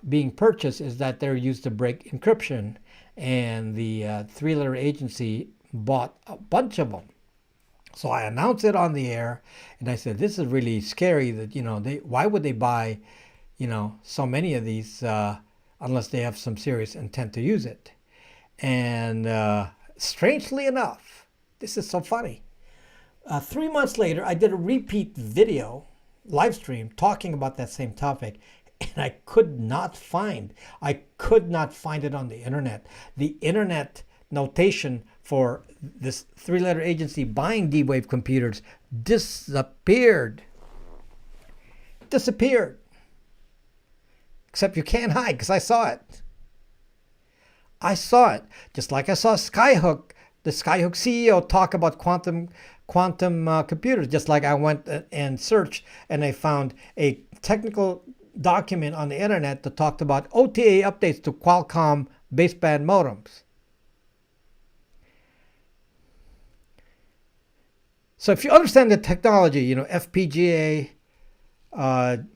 being purchased is that they're used to break encryption, and the 3-letter agency bought a bunch of them. So I announced it on the air, and I said, this is really scary that, why would they buy, so many of these unless they have some serious intent to use it. And strangely enough, this is so funny. 3 months later, I did a repeat video, live stream, talking about that same topic, and I could not find it on the internet. The internet notation for this 3-letter agency buying D-Wave computers disappeared. Except you can't hide, because I saw it. Just like I saw Skyhook, the Skyhook CEO, talk about quantum computers. Just like I went and searched, and I found a technical document on the internet that talked about OTA updates to Qualcomm baseband modems. So if you understand the technology, FPGA,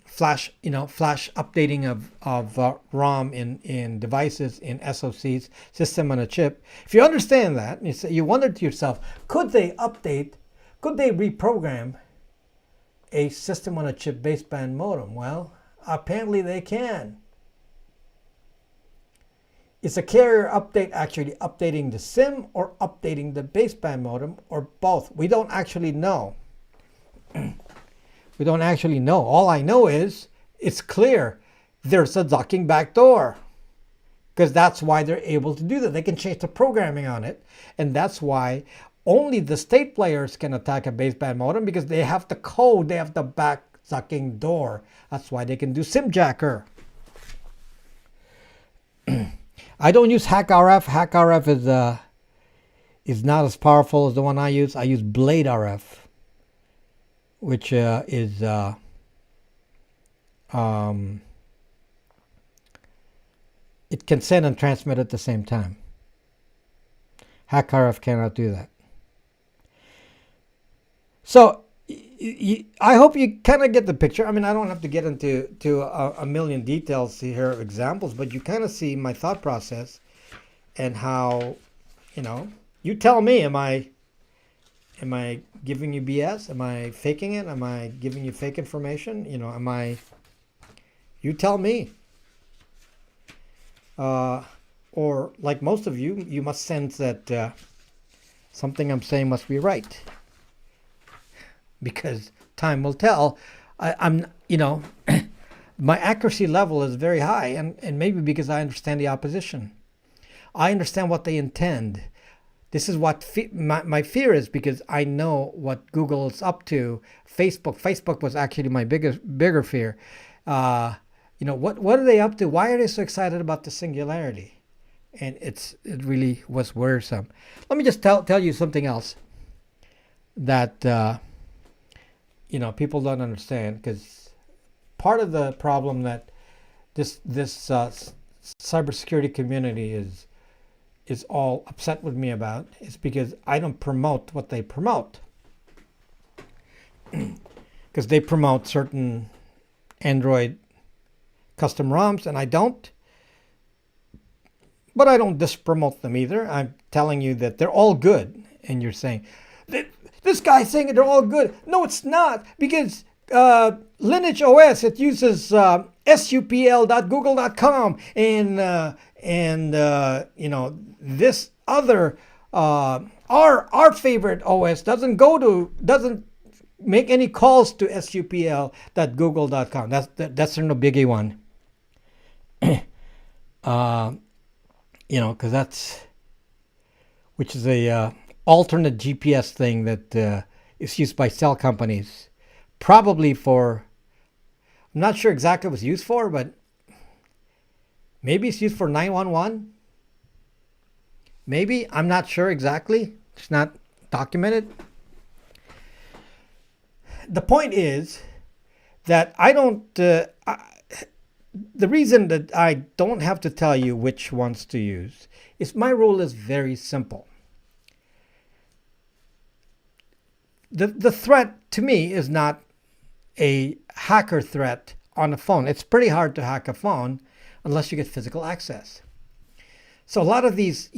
flash updating of ROM in devices, in SoCs, system on a chip. If you understand that, you wonder to yourself, could they reprogram a system on a chip baseband modem? Well, apparently they can. Is a carrier update actually updating the SIM or updating the baseband modem, or both? We don't actually know. All I know is it's clear there's a ducking backdoor, because that's why they're able to do that. They can change the programming on it, and that's why only the state players can attack a baseband modem, because they have the code, they have the back ducking door. That's why they can do SimJacker. I don't use HackRF. HackRF is not as powerful as the one I use. I use BladeRF, which is it can send and transmit at the same time. HackRF cannot do that. So I hope you kind of get the picture. I mean, I don't have to get into a million details here, examples, but you kind of see my thought process and how, you tell me, am I giving you BS? Am I faking it? Am I giving you fake information? You tell me. Or like most of you, you must sense that something I'm saying must be right. Because time will tell. I'm my accuracy level is very high, and maybe because I understand the opposition. I understand what they intend. This is what my fear is, because I know what Google is up to. Facebook was actually my bigger fear. What are they up to? Why are they so excited about the Singularity? And it really was worrisome. Let me just tell you something else that people don't understand, because part of the problem that this cybersecurity community is all upset with me about is because I don't promote what they promote. Because they promote certain Android custom ROMs and I don't. But I don't dispromote them either. I'm telling you that they're all good. And you're saying, this guy's saying they're all good. No, it's not. Because Lineage OS, it uses supl.google.com and this other our favorite OS doesn't make any calls to supl.google.com. That's no biggie one. Because that's, which is a alternate GPS thing that is used by cell companies, probably for, I'm not sure exactly what it's used for, but maybe it's used for 911. Maybe, I'm not sure exactly. It's not documented. The point is that I don't. The reason that I don't have to tell you which ones to use is my rule is very simple. The threat to me is not a hacker threat on a phone. It's pretty hard to hack a phone unless you get physical access. So a lot of these,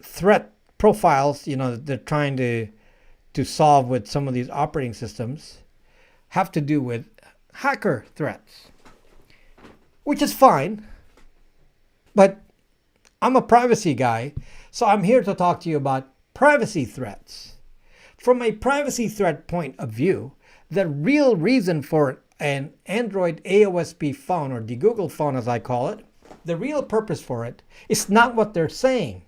threat profiles, they're trying to solve with some of these operating systems have to do with hacker threats, which is fine. But I'm a privacy guy, so I'm here to talk to you about privacy threats. From a privacy threat point of view, the real reason for an Android AOSP phone, or the Google phone as I call it, the real purpose for it is not what they're saying.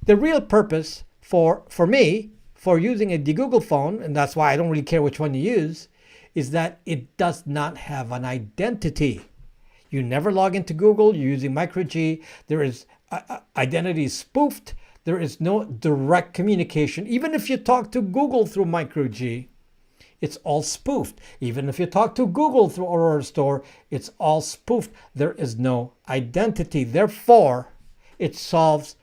The real purpose for me, for using a Google phone, and that's why I don't really care which one you use, is that it does not have an identity. You never log into Google, you're using microG, there is identity is spoofed, there is no direct communication. Even if you talk to Google through microG, it's all spoofed. Even if you talk to Google through Aurora Store, it's all spoofed. There is no identity. Therefore, it solves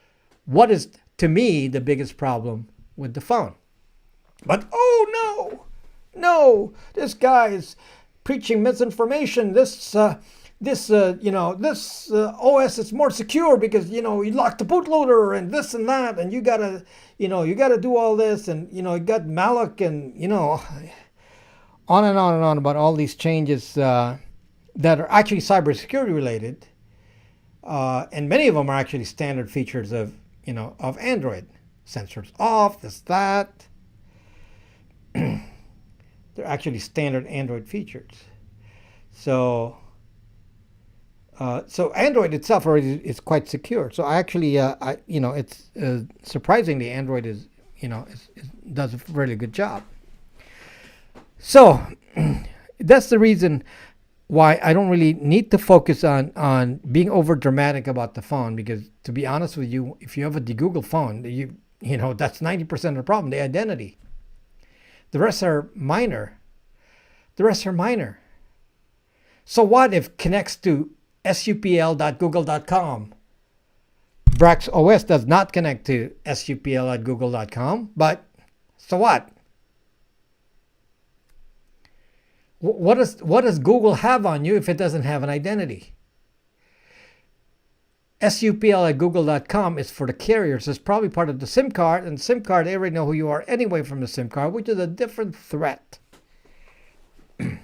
what is, to me, the biggest problem with the phone. But, oh no, this guy is preaching misinformation. This OS is more secure because, you lock the bootloader and this and that, and you gotta do all this, and, you got malloc and, on and on and on about all these changes that are actually cybersecurity related. And many of them are actually standard features of Android. Sensors off, this, that. They're actually standard Android features. So Android itself already is quite secure. So I actually, it's surprisingly Android does a really good job. So that's the reason why I don't really need to focus on being over dramatic about the phone, because to be honest with you, if you have a Google phone, that's 90% of the problem, the identity. The rest are minor. So what if it connects to supl.google.com? BraX OS does not connect to supl.google.com, but so what? What does Google have on you if it doesn't have an identity? supl@google.com is for the carriers. It's probably part of the SIM card, and SIM card, they already know who you are anyway from the SIM card, which is a different threat. Because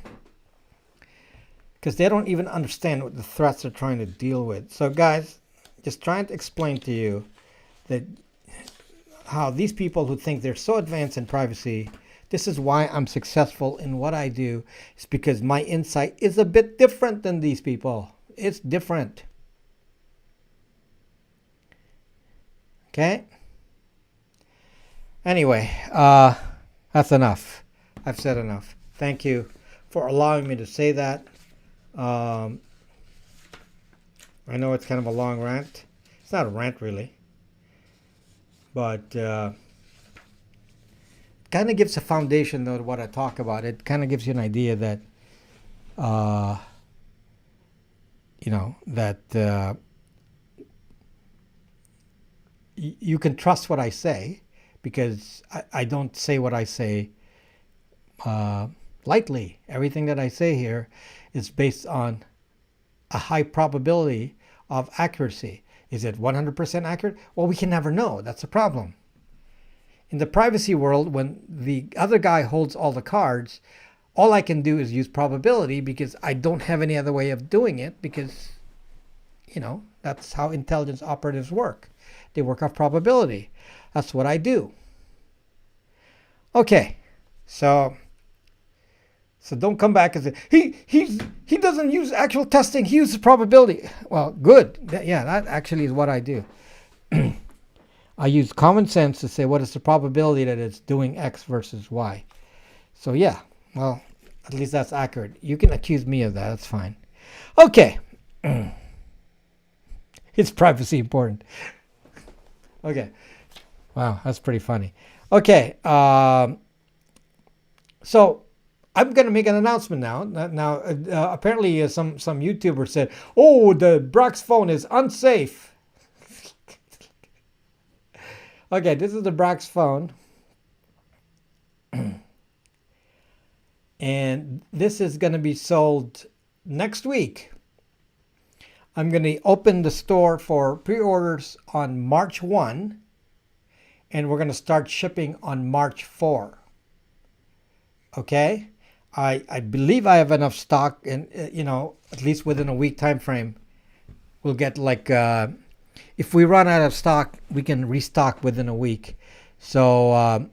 they don't even understand what the threats they're trying to deal with. So guys, just trying to explain to you that how these people who think they're so advanced in privacy, this is why I'm successful in what I do. It's because my insight is a bit different than these people. It's different. Okay? Anyway, that's enough. I've said enough. Thank you for allowing me to say that. I know it's kind of a long rant. It's not a rant really. But kind of gives a foundation though to what I talk about. It kind of gives you an idea that you can trust what I say, because I don't say what I say lightly. Everything that I say here is based on a high probability of accuracy. Is it 100% accurate? Well, we can never know. That's a problem. In the privacy world, when the other guy holds all the cards, all I can do is use probability, because I don't have any other way of doing it, because, that's how intelligence operatives work. They work off probability. That's what I do. Okay, so don't come back and say he doesn't use actual testing. He uses probability. Well, good. Yeah, that actually is what I do. I use common sense to say what is the probability that it's doing X versus Y. So yeah, well, at least that's accurate. You can accuse me of that. That's fine. Okay. Is privacy important? Okay. Wow, that's pretty funny. Okay. So I'm going to make an announcement now. Now, apparently some YouTuber said, oh, the BraX phone is unsafe. Okay, this is the BraX phone. And this is going to be sold next week. I'm going to open the store for pre-orders on March 1. And we're going to start shipping on March 4. Okay? I believe I have enough stock, and at least within a week time frame, we'll get if we run out of stock, we can restock within a week. So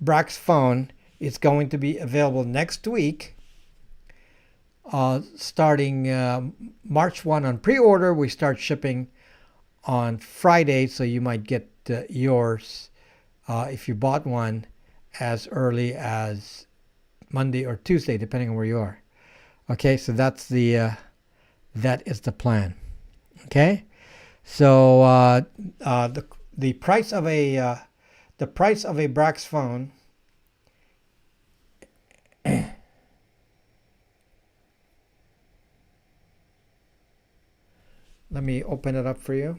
BraX phone is going to be available next week, starting March 1 on pre-order. We start shipping on Friday, so you might get yours if you bought one as early as Monday or Tuesday, depending on where you are. Okay, so that is the plan. Okay, so the price of a BraX phone let me open it up for you.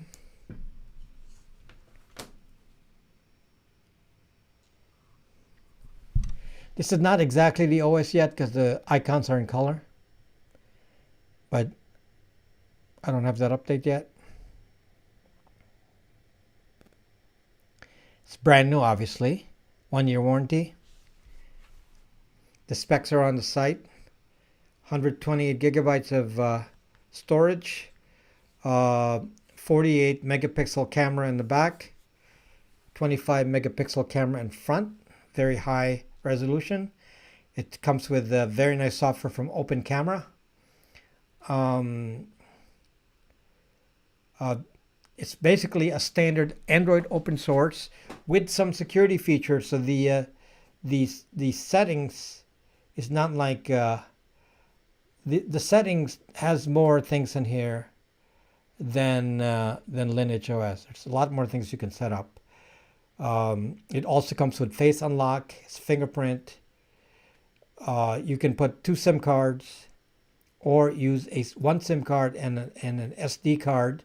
This is not exactly the OS yet, because the icons are in color. But I don't have that update yet. It's brand new, obviously. 1-year warranty. The specs are on the site. 128 gigabytes of storage. 48 megapixel camera in the back. 25 megapixel camera in front. Very high resolution. It comes with very nice software from Open Camera. It's basically a standard Android open source with some security features. So the settings is not like the settings has more things in here than Lineage OS. There's a lot more things you can set up. It also comes with face unlock, it's fingerprint. You can put 2 SIM cards, or use one SIM card and an SD card.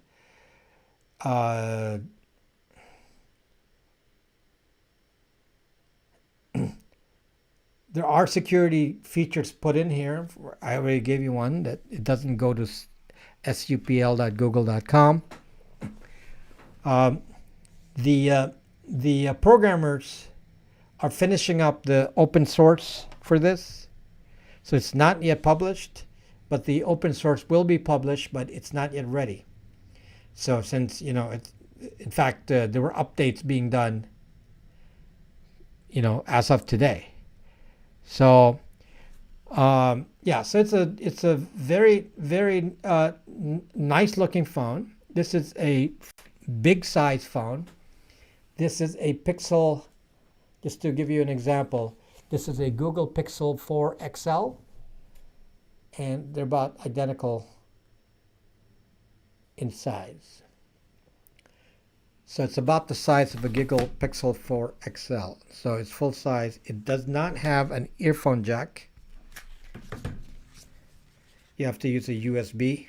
There are security features put in here. I already gave you one, that it doesn't go to supl.google.com. The programmers are finishing up the open source for this. So it's not yet published, but the open source will be published, but it's not yet ready. So since, in fact, there were updates being done, as of today. So, so it's a very, very nice looking phone. This is a big size phone. This is a Pixel, just to give you an example, this is a Google Pixel 4 XL, and they're about identical in size. So it's about the size of a Google Pixel 4 XL. So it's full size. It does not have an earphone jack. You have to use a USB.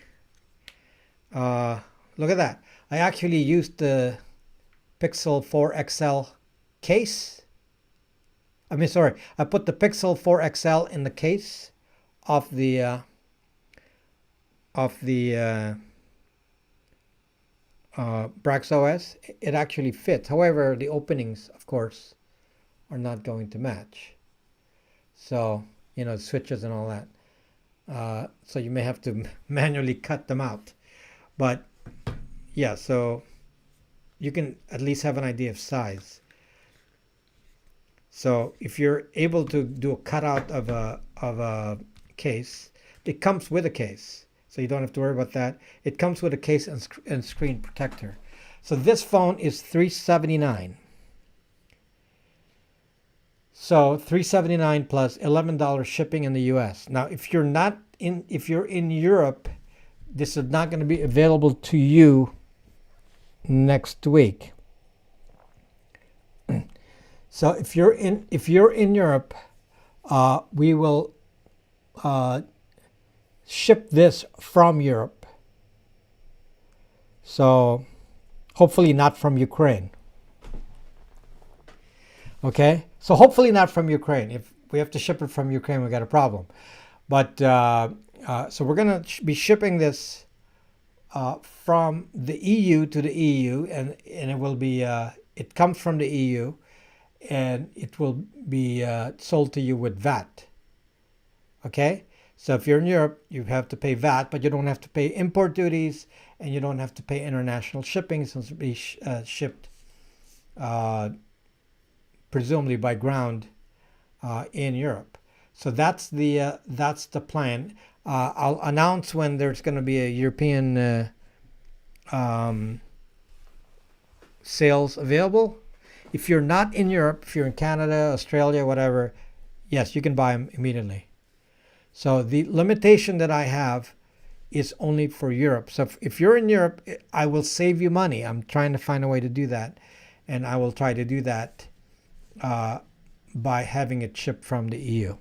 Look at that. I actually used the Pixel 4 XL case. I mean, sorry, I put the Pixel 4 XL in the case of the BraX OS. It actually fits. However, the openings, of course, are not going to match. So, you know, switches and all that. So you may have to manually cut them out. But yeah, so you can at least have an idea of size. So if you're able to do a cutout of a case, it comes with a case. So you don't have to worry about that. It comes with a case and screen protector. So this phone is $379. So $379 plus $11 shipping in the US. Now, if you're in Europe, this is not going to be available to you next week. So if you're in Europe, we will ship this from Europe. So hopefully not from Ukraine. Okay, so hopefully not from Ukraine. If we have to ship it from Ukraine, we got a problem. But so we're going to be shipping this from the EU to the EU, and it will be it comes from the EU, and it will be sold to you with VAT. Okay, so if you're in Europe, you have to pay VAT, but you don't have to pay import duties, and you don't have to pay international shipping, since it'll be shipped presumably by ground in Europe. So that's the plan. I'll announce when there's going to be a European sales available. If you're not in Europe, if you're in Canada, Australia, whatever, yes, you can buy them immediately. So the limitation that I have is only for Europe. So if you're in Europe, I will save you money. I'm trying to find a way to do that, and I will try to do that by having it shipped from the EU.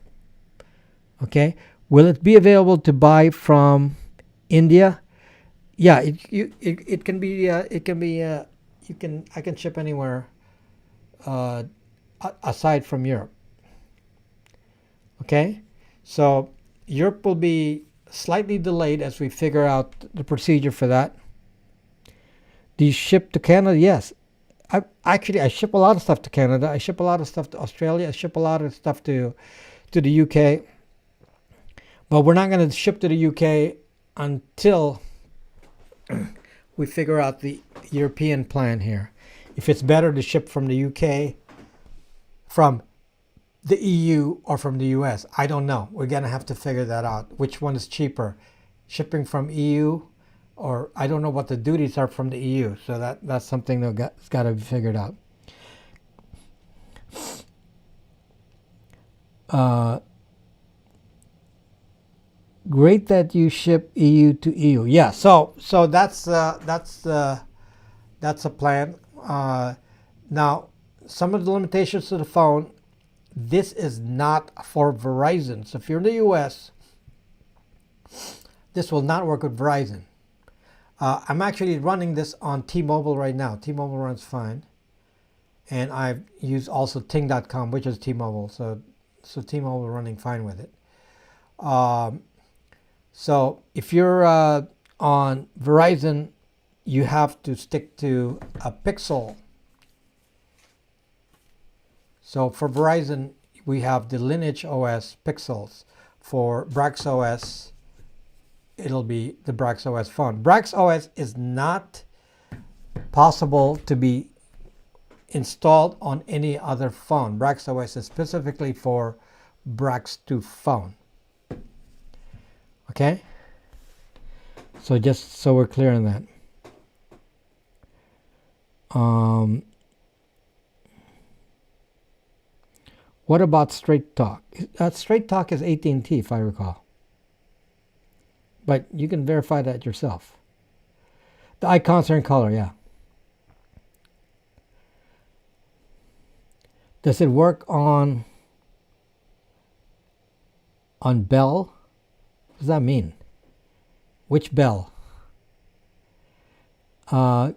Okay, will it be available to buy from India? Yeah, it can be I can ship anywhere aside from Europe. Okay, so Europe will be slightly delayed as we figure out the procedure for that. Do you ship to Canada? Yes. I ship a lot of stuff to Canada. I ship a lot of stuff to Australia. I ship a lot of stuff to the UK. But we're not going to ship to the UK until we figure out the European plan here. If it's better to ship from the UK, from the EU, or from the US, I don't know. We're going to have to figure that out. Which one is cheaper? Shipping from EU, or I don't know what the duties are from the EU. So that's something that's got to be figured out. Great that you ship EU to EU. Yeah, so that's a plan. Now, some of the limitations to the phone. This is not for Verizon. So if you're in the US, this will not work with Verizon. I'm actually running this on T-Mobile right now. T-Mobile runs fine, and I've used also Ting.com, which is T-Mobile. So T-Mobile running fine with it. So if you're on Verizon, you have to stick to a Pixel. So for Verizon, we have the Lineage OS Pixels. For BraX OS, it'll be the BraX OS phone. BraX OS is not possible to be installed on any other phone. BraX OS is specifically for BraX2 Phone. Okay? So just so we're clear on that. What about Straight Talk? Straight Talk is AT&T, if I recall. But you can verify that yourself. The icons are in color, yeah. Does it work on Bell? What does that mean? Which Bell? how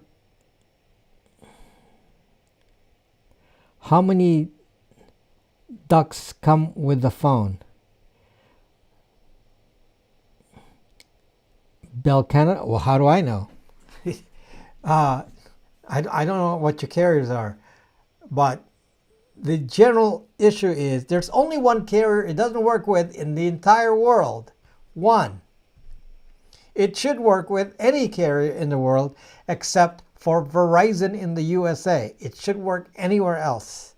many ducks come with the phone? Bell Canada? Well, how do I know? I don't know what your carriers are, but the general issue is there's only one carrier it doesn't work with in the entire world. One. It should work with any carrier in the world except for Verizon in the USA. It should work anywhere else.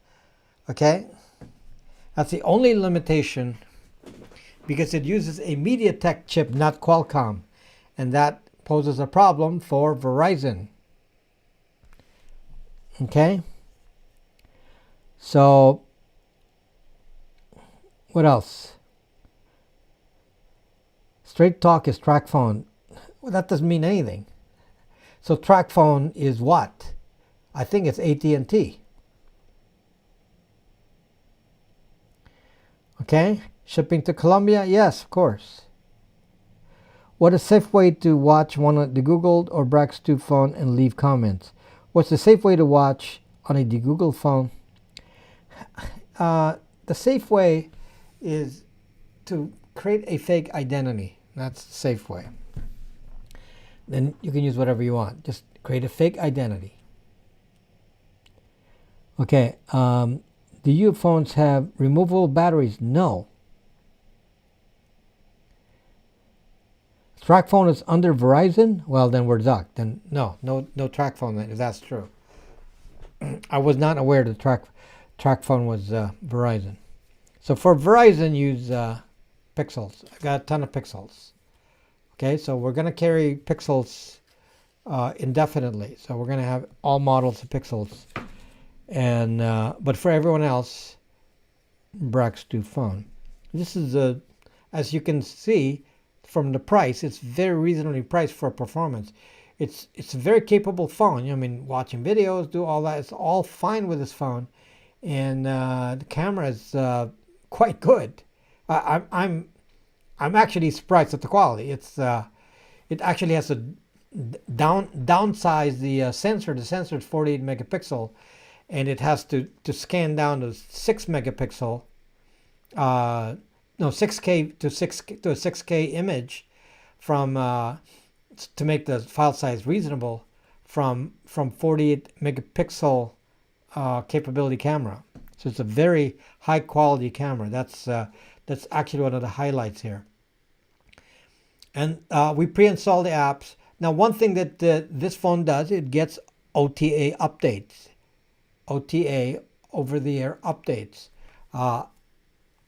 Okay? That's the only limitation because it uses a MediaTek chip, not Qualcomm. And that poses a problem for Verizon. Okay? So, what else? Straight Talk is track phone. Well, that doesn't mean anything. So track phone is what? I think it's AT&T. Okay? Shipping to Colombia? Yes, of course. What is a safe way to watch one of the Googled or BraX2 phone and leave comments? What's the safe way to watch on a Googled phone? The safe way is to create a fake identity. That's the safe way. Then you can use whatever you want. Just create a fake identity. Okay. Do your phones have removable batteries? No. Track phone is under Verizon? Well, then we're ducked. Then no track phone if that's true. I was not aware the track phone was Verizon. So for Verizon, use Pixels. I got a ton of Pixels. Okay, so we're going to carry Pixels indefinitely. So we're going to have all models of Pixels. And but for everyone else, BraX2 phone. This is as you can see from the price, it's very reasonably priced for performance. It's a very capable phone. I mean, watching videos, do all that. It's all fine with this phone, and the camera is quite good. I'm actually surprised at the quality. It actually has to downsize the sensor. The sensor is 48 megapixel, and it has to scan down to 6 megapixel. No, 6K to a 6K image from to make the file size reasonable from 48 megapixel capability camera. So it's a very high quality camera. That's actually one of the highlights here. And we pre-install the apps. Now, one thing that this phone does, it gets OTA updates. OTA, over-the-air updates.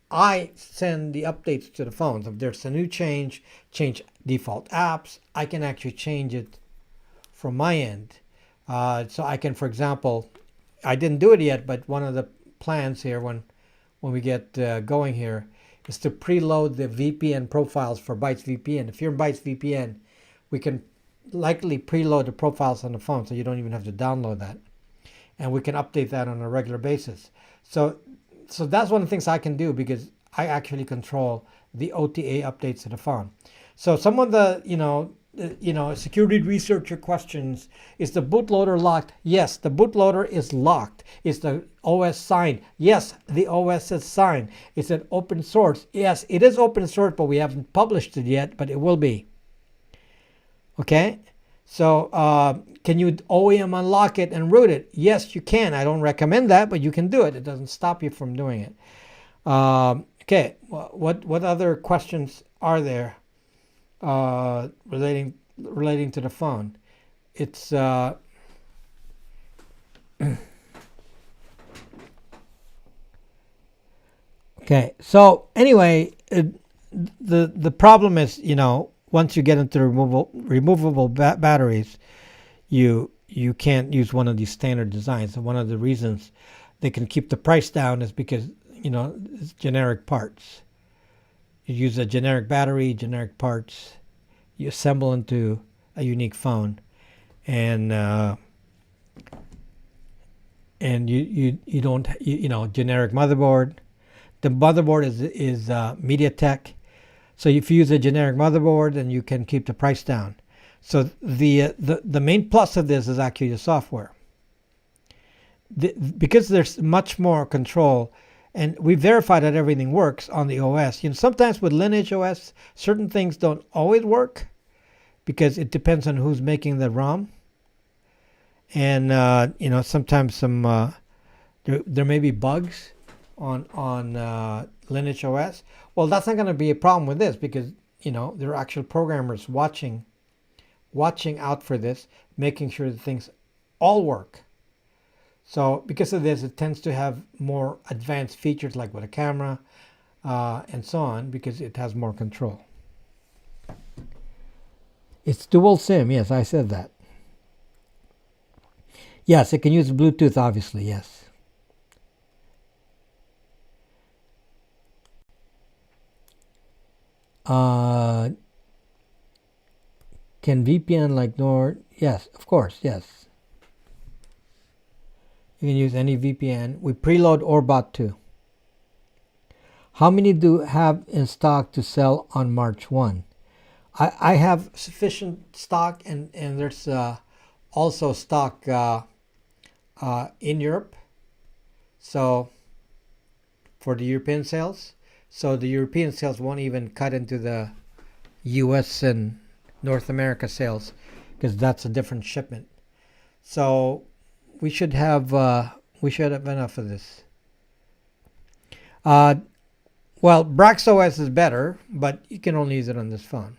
I send the updates to the phones. If there's a new change default apps, I can actually change it from my end. So I can, for example, I didn't do it yet, but one of the plans here when we get going here is to preload the VPN profiles for Bytes VPN. If you're in Bytes VPN, we can likely preload the profiles on the phone so you don't even have to download that. And we can update that on a regular basis. So that's one of the things I can do because I actually control the OTA updates to the phone. So some of the, security researcher questions, is the bootloader locked? Yes, the bootloader is locked. Is the OS signed? Yes, the OS is signed. Is it open source? Yes, it is open source, but we haven't published it yet, but it will be. Okay? So can you OEM unlock it and root it? Yes, you can. I don't recommend that, but you can do it. It doesn't stop you from doing it. Okay, what other questions are there relating to the phone? It's okay. So anyway, the problem is, once you get into removable batteries, you can't use one of these standard designs. And one of the reasons they can keep the price down is because it's generic parts. You use a generic battery, generic parts, you assemble into a unique phone, and you don't generic motherboard. The motherboard is MediaTek. So if you use a generic motherboard, then you can keep the price down. So the main plus of this is actually the software. Because there's much more control, and we verify that everything works on the OS. Sometimes with Lineage OS, certain things don't always work because it depends on who's making the ROM, and sometimes there may be bugs on Lineage OS. Well, that's not going to be a problem with this because there are actual programmers watching out for this, making sure that things all work. So because of this, it tends to have more advanced features like with a camera and so on, because it has more control. It's dual SIM. Yes, I said that. Yes, it can use Bluetooth, obviously. Yes. Can VPN like Nord? Yes, of course. Yes. You can use any VPN. We preload Orbot too. How many do have in stock to sell on March 1? I have sufficient stock, and there's also stock in Europe. So for the European sales. So the European sales won't even cut into the US and North America sales because that's a different shipment. So we should have enough of this. Well, BraX OS is better, but you can only use it on this phone.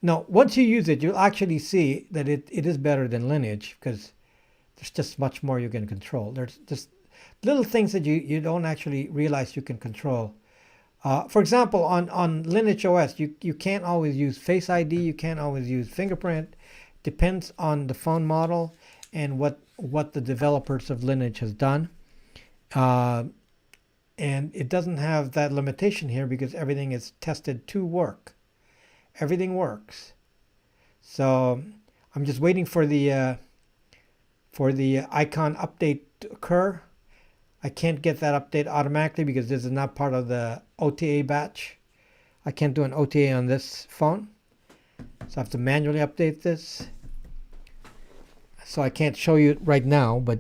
Now, once you use it, you'll actually see that it is better than Lineage because there's just much more you can control. There's just little things that you don't actually realize you can control. For example, on Lineage OS, you can't always use Face ID. You can't always use fingerprint. Depends on the phone model and what the developers of Lineage has done. And it doesn't have that limitation here because everything is tested to work. Everything works. So I'm just waiting for the icon update to occur. I can't get that update automatically because this is not part of the OTA batch. I can't do an OTA on this phone. So I have to manually update this. So I can't show you it right now, but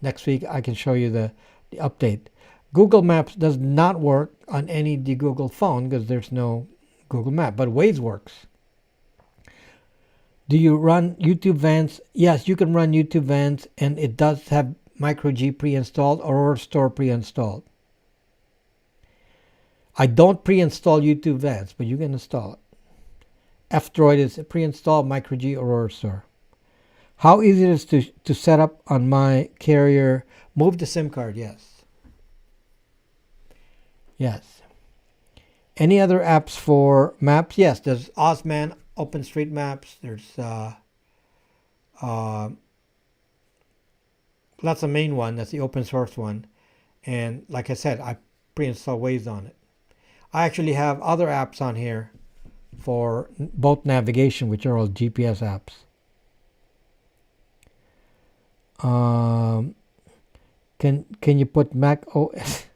next week I can show you the update. Google Maps does not work on any Google phone because there's no Google Map, but Waze works. Do you run YouTube Vans? Yes, you can run YouTube Vans, and it does have MicroG pre-installed or Aurora Store pre-installed. I don't pre-install YouTube Vans, but you can install it. F-Droid is pre-installed, MicroG Aurora Store. How easy it is to set up on my carrier? Move the SIM card, yes. Yes. Any other apps for maps? Yes, there's Ozman, OpenStreetMaps. There's that's the main one. That's the open source one. And like I said, I pre-install Waze on it. I actually have other apps on here for both navigation, which are all GPS apps. Can you put Mac OS?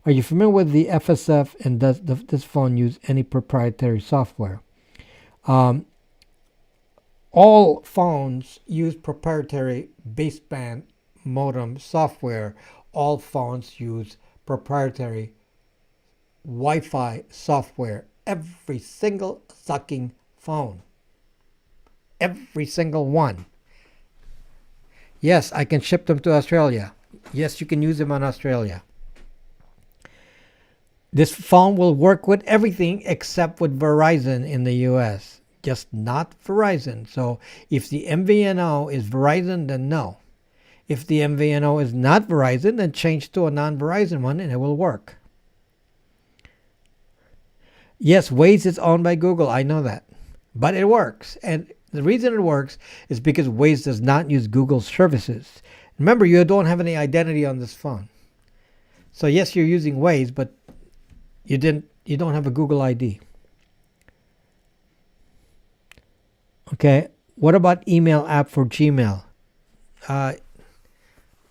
Are you familiar with the FSF, and does this phone use any proprietary software? All phones use proprietary baseband modem software. All phones use proprietary Wi-Fi software. Every single sucking phone. Every single one. Yes, I can ship them to Australia. Yes, you can use them on Australia. This phone will work with everything except with Verizon in the US. Just not Verizon. So if the MVNO is Verizon, then no. If the MVNO is not Verizon, then change to a non-Verizon one and it will work. Yes, Waze is owned by Google. I know that. But it works. And the reason it works is because Waze does not use Google services. Remember, you don't have any identity on this phone. So yes, you're using Waze, but you don't have a Google ID. Okay. What about email app for Gmail?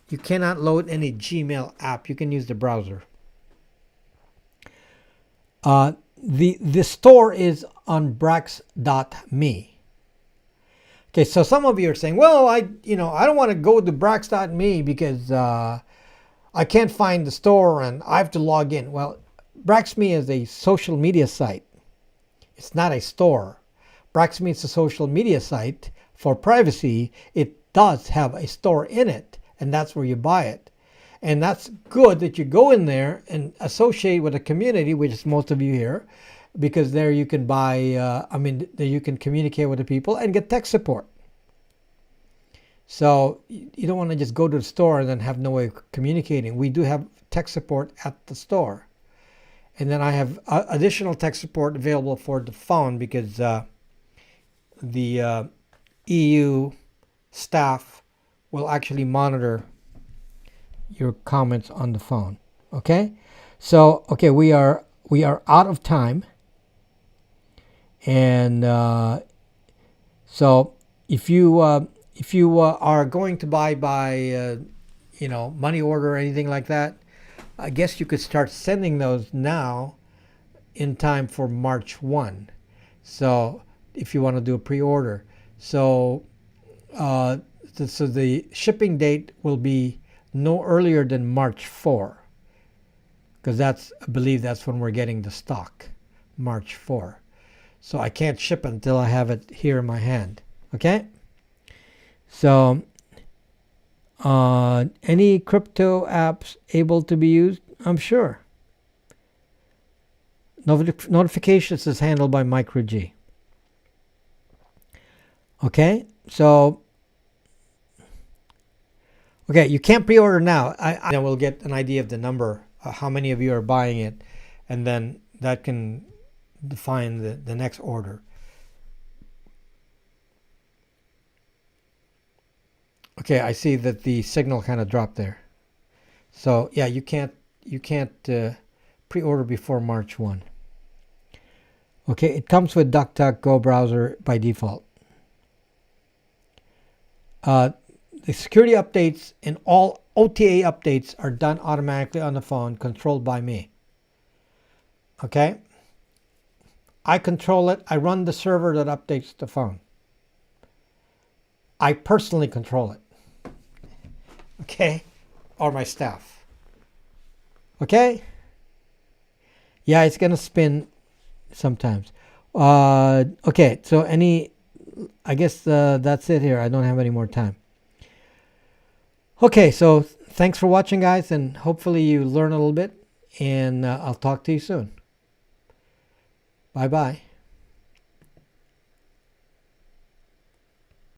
You cannot load any Gmail app. You can use the browser. the store is on BraX.me. Okay, so some of you are saying, well, I don't want to go to BraX.me because I can't find the store and I have to log in. Well, BraX.me is a social media site. It's not a store. BraX.me is a social media site. For privacy, it does have a store in it, and that's where you buy it. And that's good that you go in there and associate with a community, which is most of you here, because there you can buy, there you can communicate with the people and get tech support. So you don't want to just go to the store and then have no way of communicating. We do have tech support at the store. And then I have additional tech support available for the phone because the EU staff will actually monitor your comments on the phone. Okay? So, okay, we are out of time. And so if you are going to buy by money order or anything like that, I guess you could start sending those now in time for March 1. So if you want to do a pre-order. So so the shipping date will be no earlier than March 4. Because I believe that's when we're getting the stock. March 4. So I can't ship until I have it here in my hand. Okay? So any crypto apps able to be used? I'm sure. Notifications is handled by MicroG. Okay, so you can't pre-order now. I will get an idea of the number, how many of you are buying it, and then that can define the next order. Okay, I see that the signal kind of dropped there. So yeah, you can't pre-order before March 1. Okay, it comes with DuckDuckGo browser by default. The security updates and all OTA updates are done automatically on the phone, controlled by me. Okay? I control it. I run the server that updates the phone. I personally control it. Okay? Or my staff. Okay? Yeah, it's going to spin sometimes. Okay, so I guess that's it here. I don't have any more time. Okay, so thanks for watching, guys, and hopefully you learn a little bit, and I'll talk to you soon. Bye-bye.